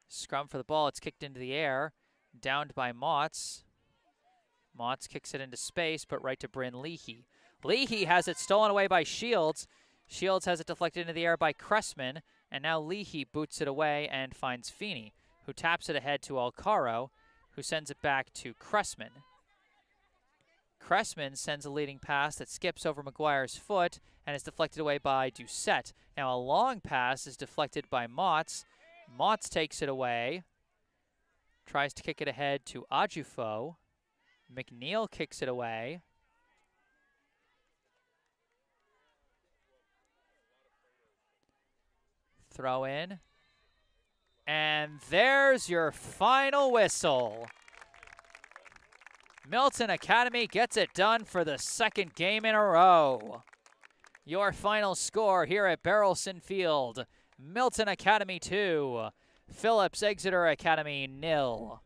Scrum for the ball. It's kicked into the air. Downed by Motz. Motz kicks it into space, but right to Bryn Leahy. Leahy has it stolen away by Shields. Shields has it deflected into the air by Cressman, and now Leahy boots it away and finds Feeney, who taps it ahead to Alcaro, who sends it back to Cressman. Cressman sends a leading pass that skips over Maguire's foot and is deflected away by Doucette. Now a long pass is deflected by Motz. Motz takes it away, tries to kick it ahead to Ajufo. McNeil kicks it away. Throw in. And there's your final whistle. Milton Academy gets it done for the second game in a row. Your final score here at Barrelson Field. Milton Academy 2, Phillips Exeter Academy 0.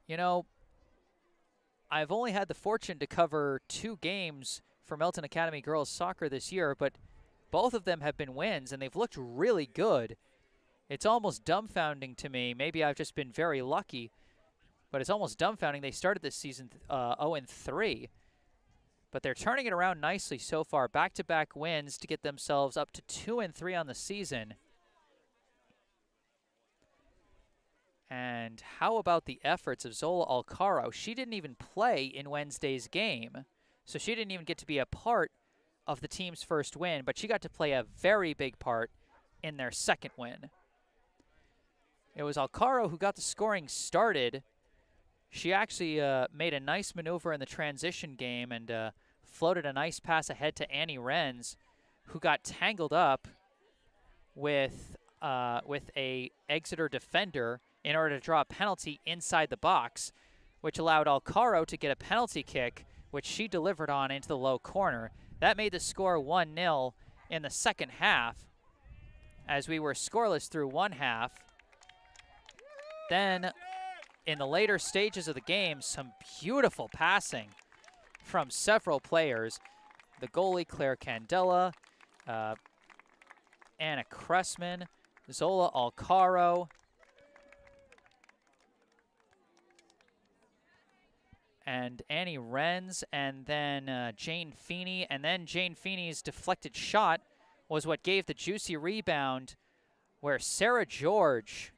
You know, I've only had the fortune to cover 2 games for Milton Academy girls soccer this year, but both of them have been wins, and they've looked really good. It's almost dumbfounding to me. Maybe I've just been very lucky, but it's almost dumbfounding. They started this season 0-3, but they're turning it around nicely so far. Back-to-back wins to get themselves up to 2-3 on the season. And how about the efforts of Zola Alcaro? She didn't even play in Wednesday's game, so she didn't even get to be a part of the team's first win, but she got to play a very big part in their second win. It was Alcaro who got the scoring started. She actually made a nice maneuver in the transition game and floated a nice pass ahead to Annie Renz, who got tangled up with a Exeter defender in order to draw a penalty inside the box, which allowed Alcaro to get a penalty kick, which she delivered on into the low corner. That made the score 1-0 in the second half, as we were scoreless through one half. Then, in the later stages of the game, some beautiful passing from several players. The goalie, Claire Candela, Anna Cressman, Zola Alcaro, and Annie Renz, and then Jane Feeney. And then Jane Feeney's deflected shot was what gave the juicy rebound, where Sarah George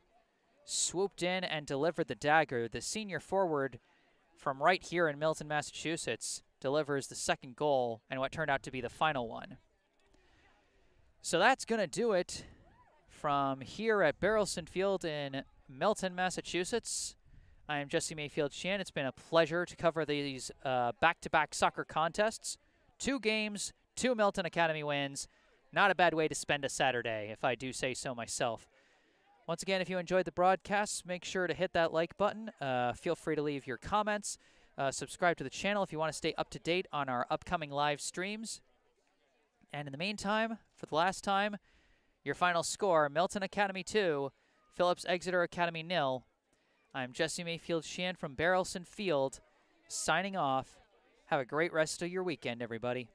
swooped in and delivered the dagger. The senior forward from right here in Milton, Massachusetts, delivers the second goal and what turned out to be the final one. So that's going to do it from here at Barrelson Field in Milton, Massachusetts. I am Jesse Mayfield Sheehan. It's been a pleasure to cover these back-to-back soccer contests. 2 games, 2 Milton Academy wins. Not a bad way to spend a Saturday, if I do say so myself. Once again, if you enjoyed the broadcast, make sure to hit that like button. Feel free to leave your comments. Subscribe to the channel if you want to stay up to date on our upcoming live streams. And in the meantime, for the last time, your final score, Milton Academy 2, Phillips Exeter Academy 0. I'm Jesse Mayfield Sheehan from Barrelson Field, signing off. Have a great rest of your weekend, everybody.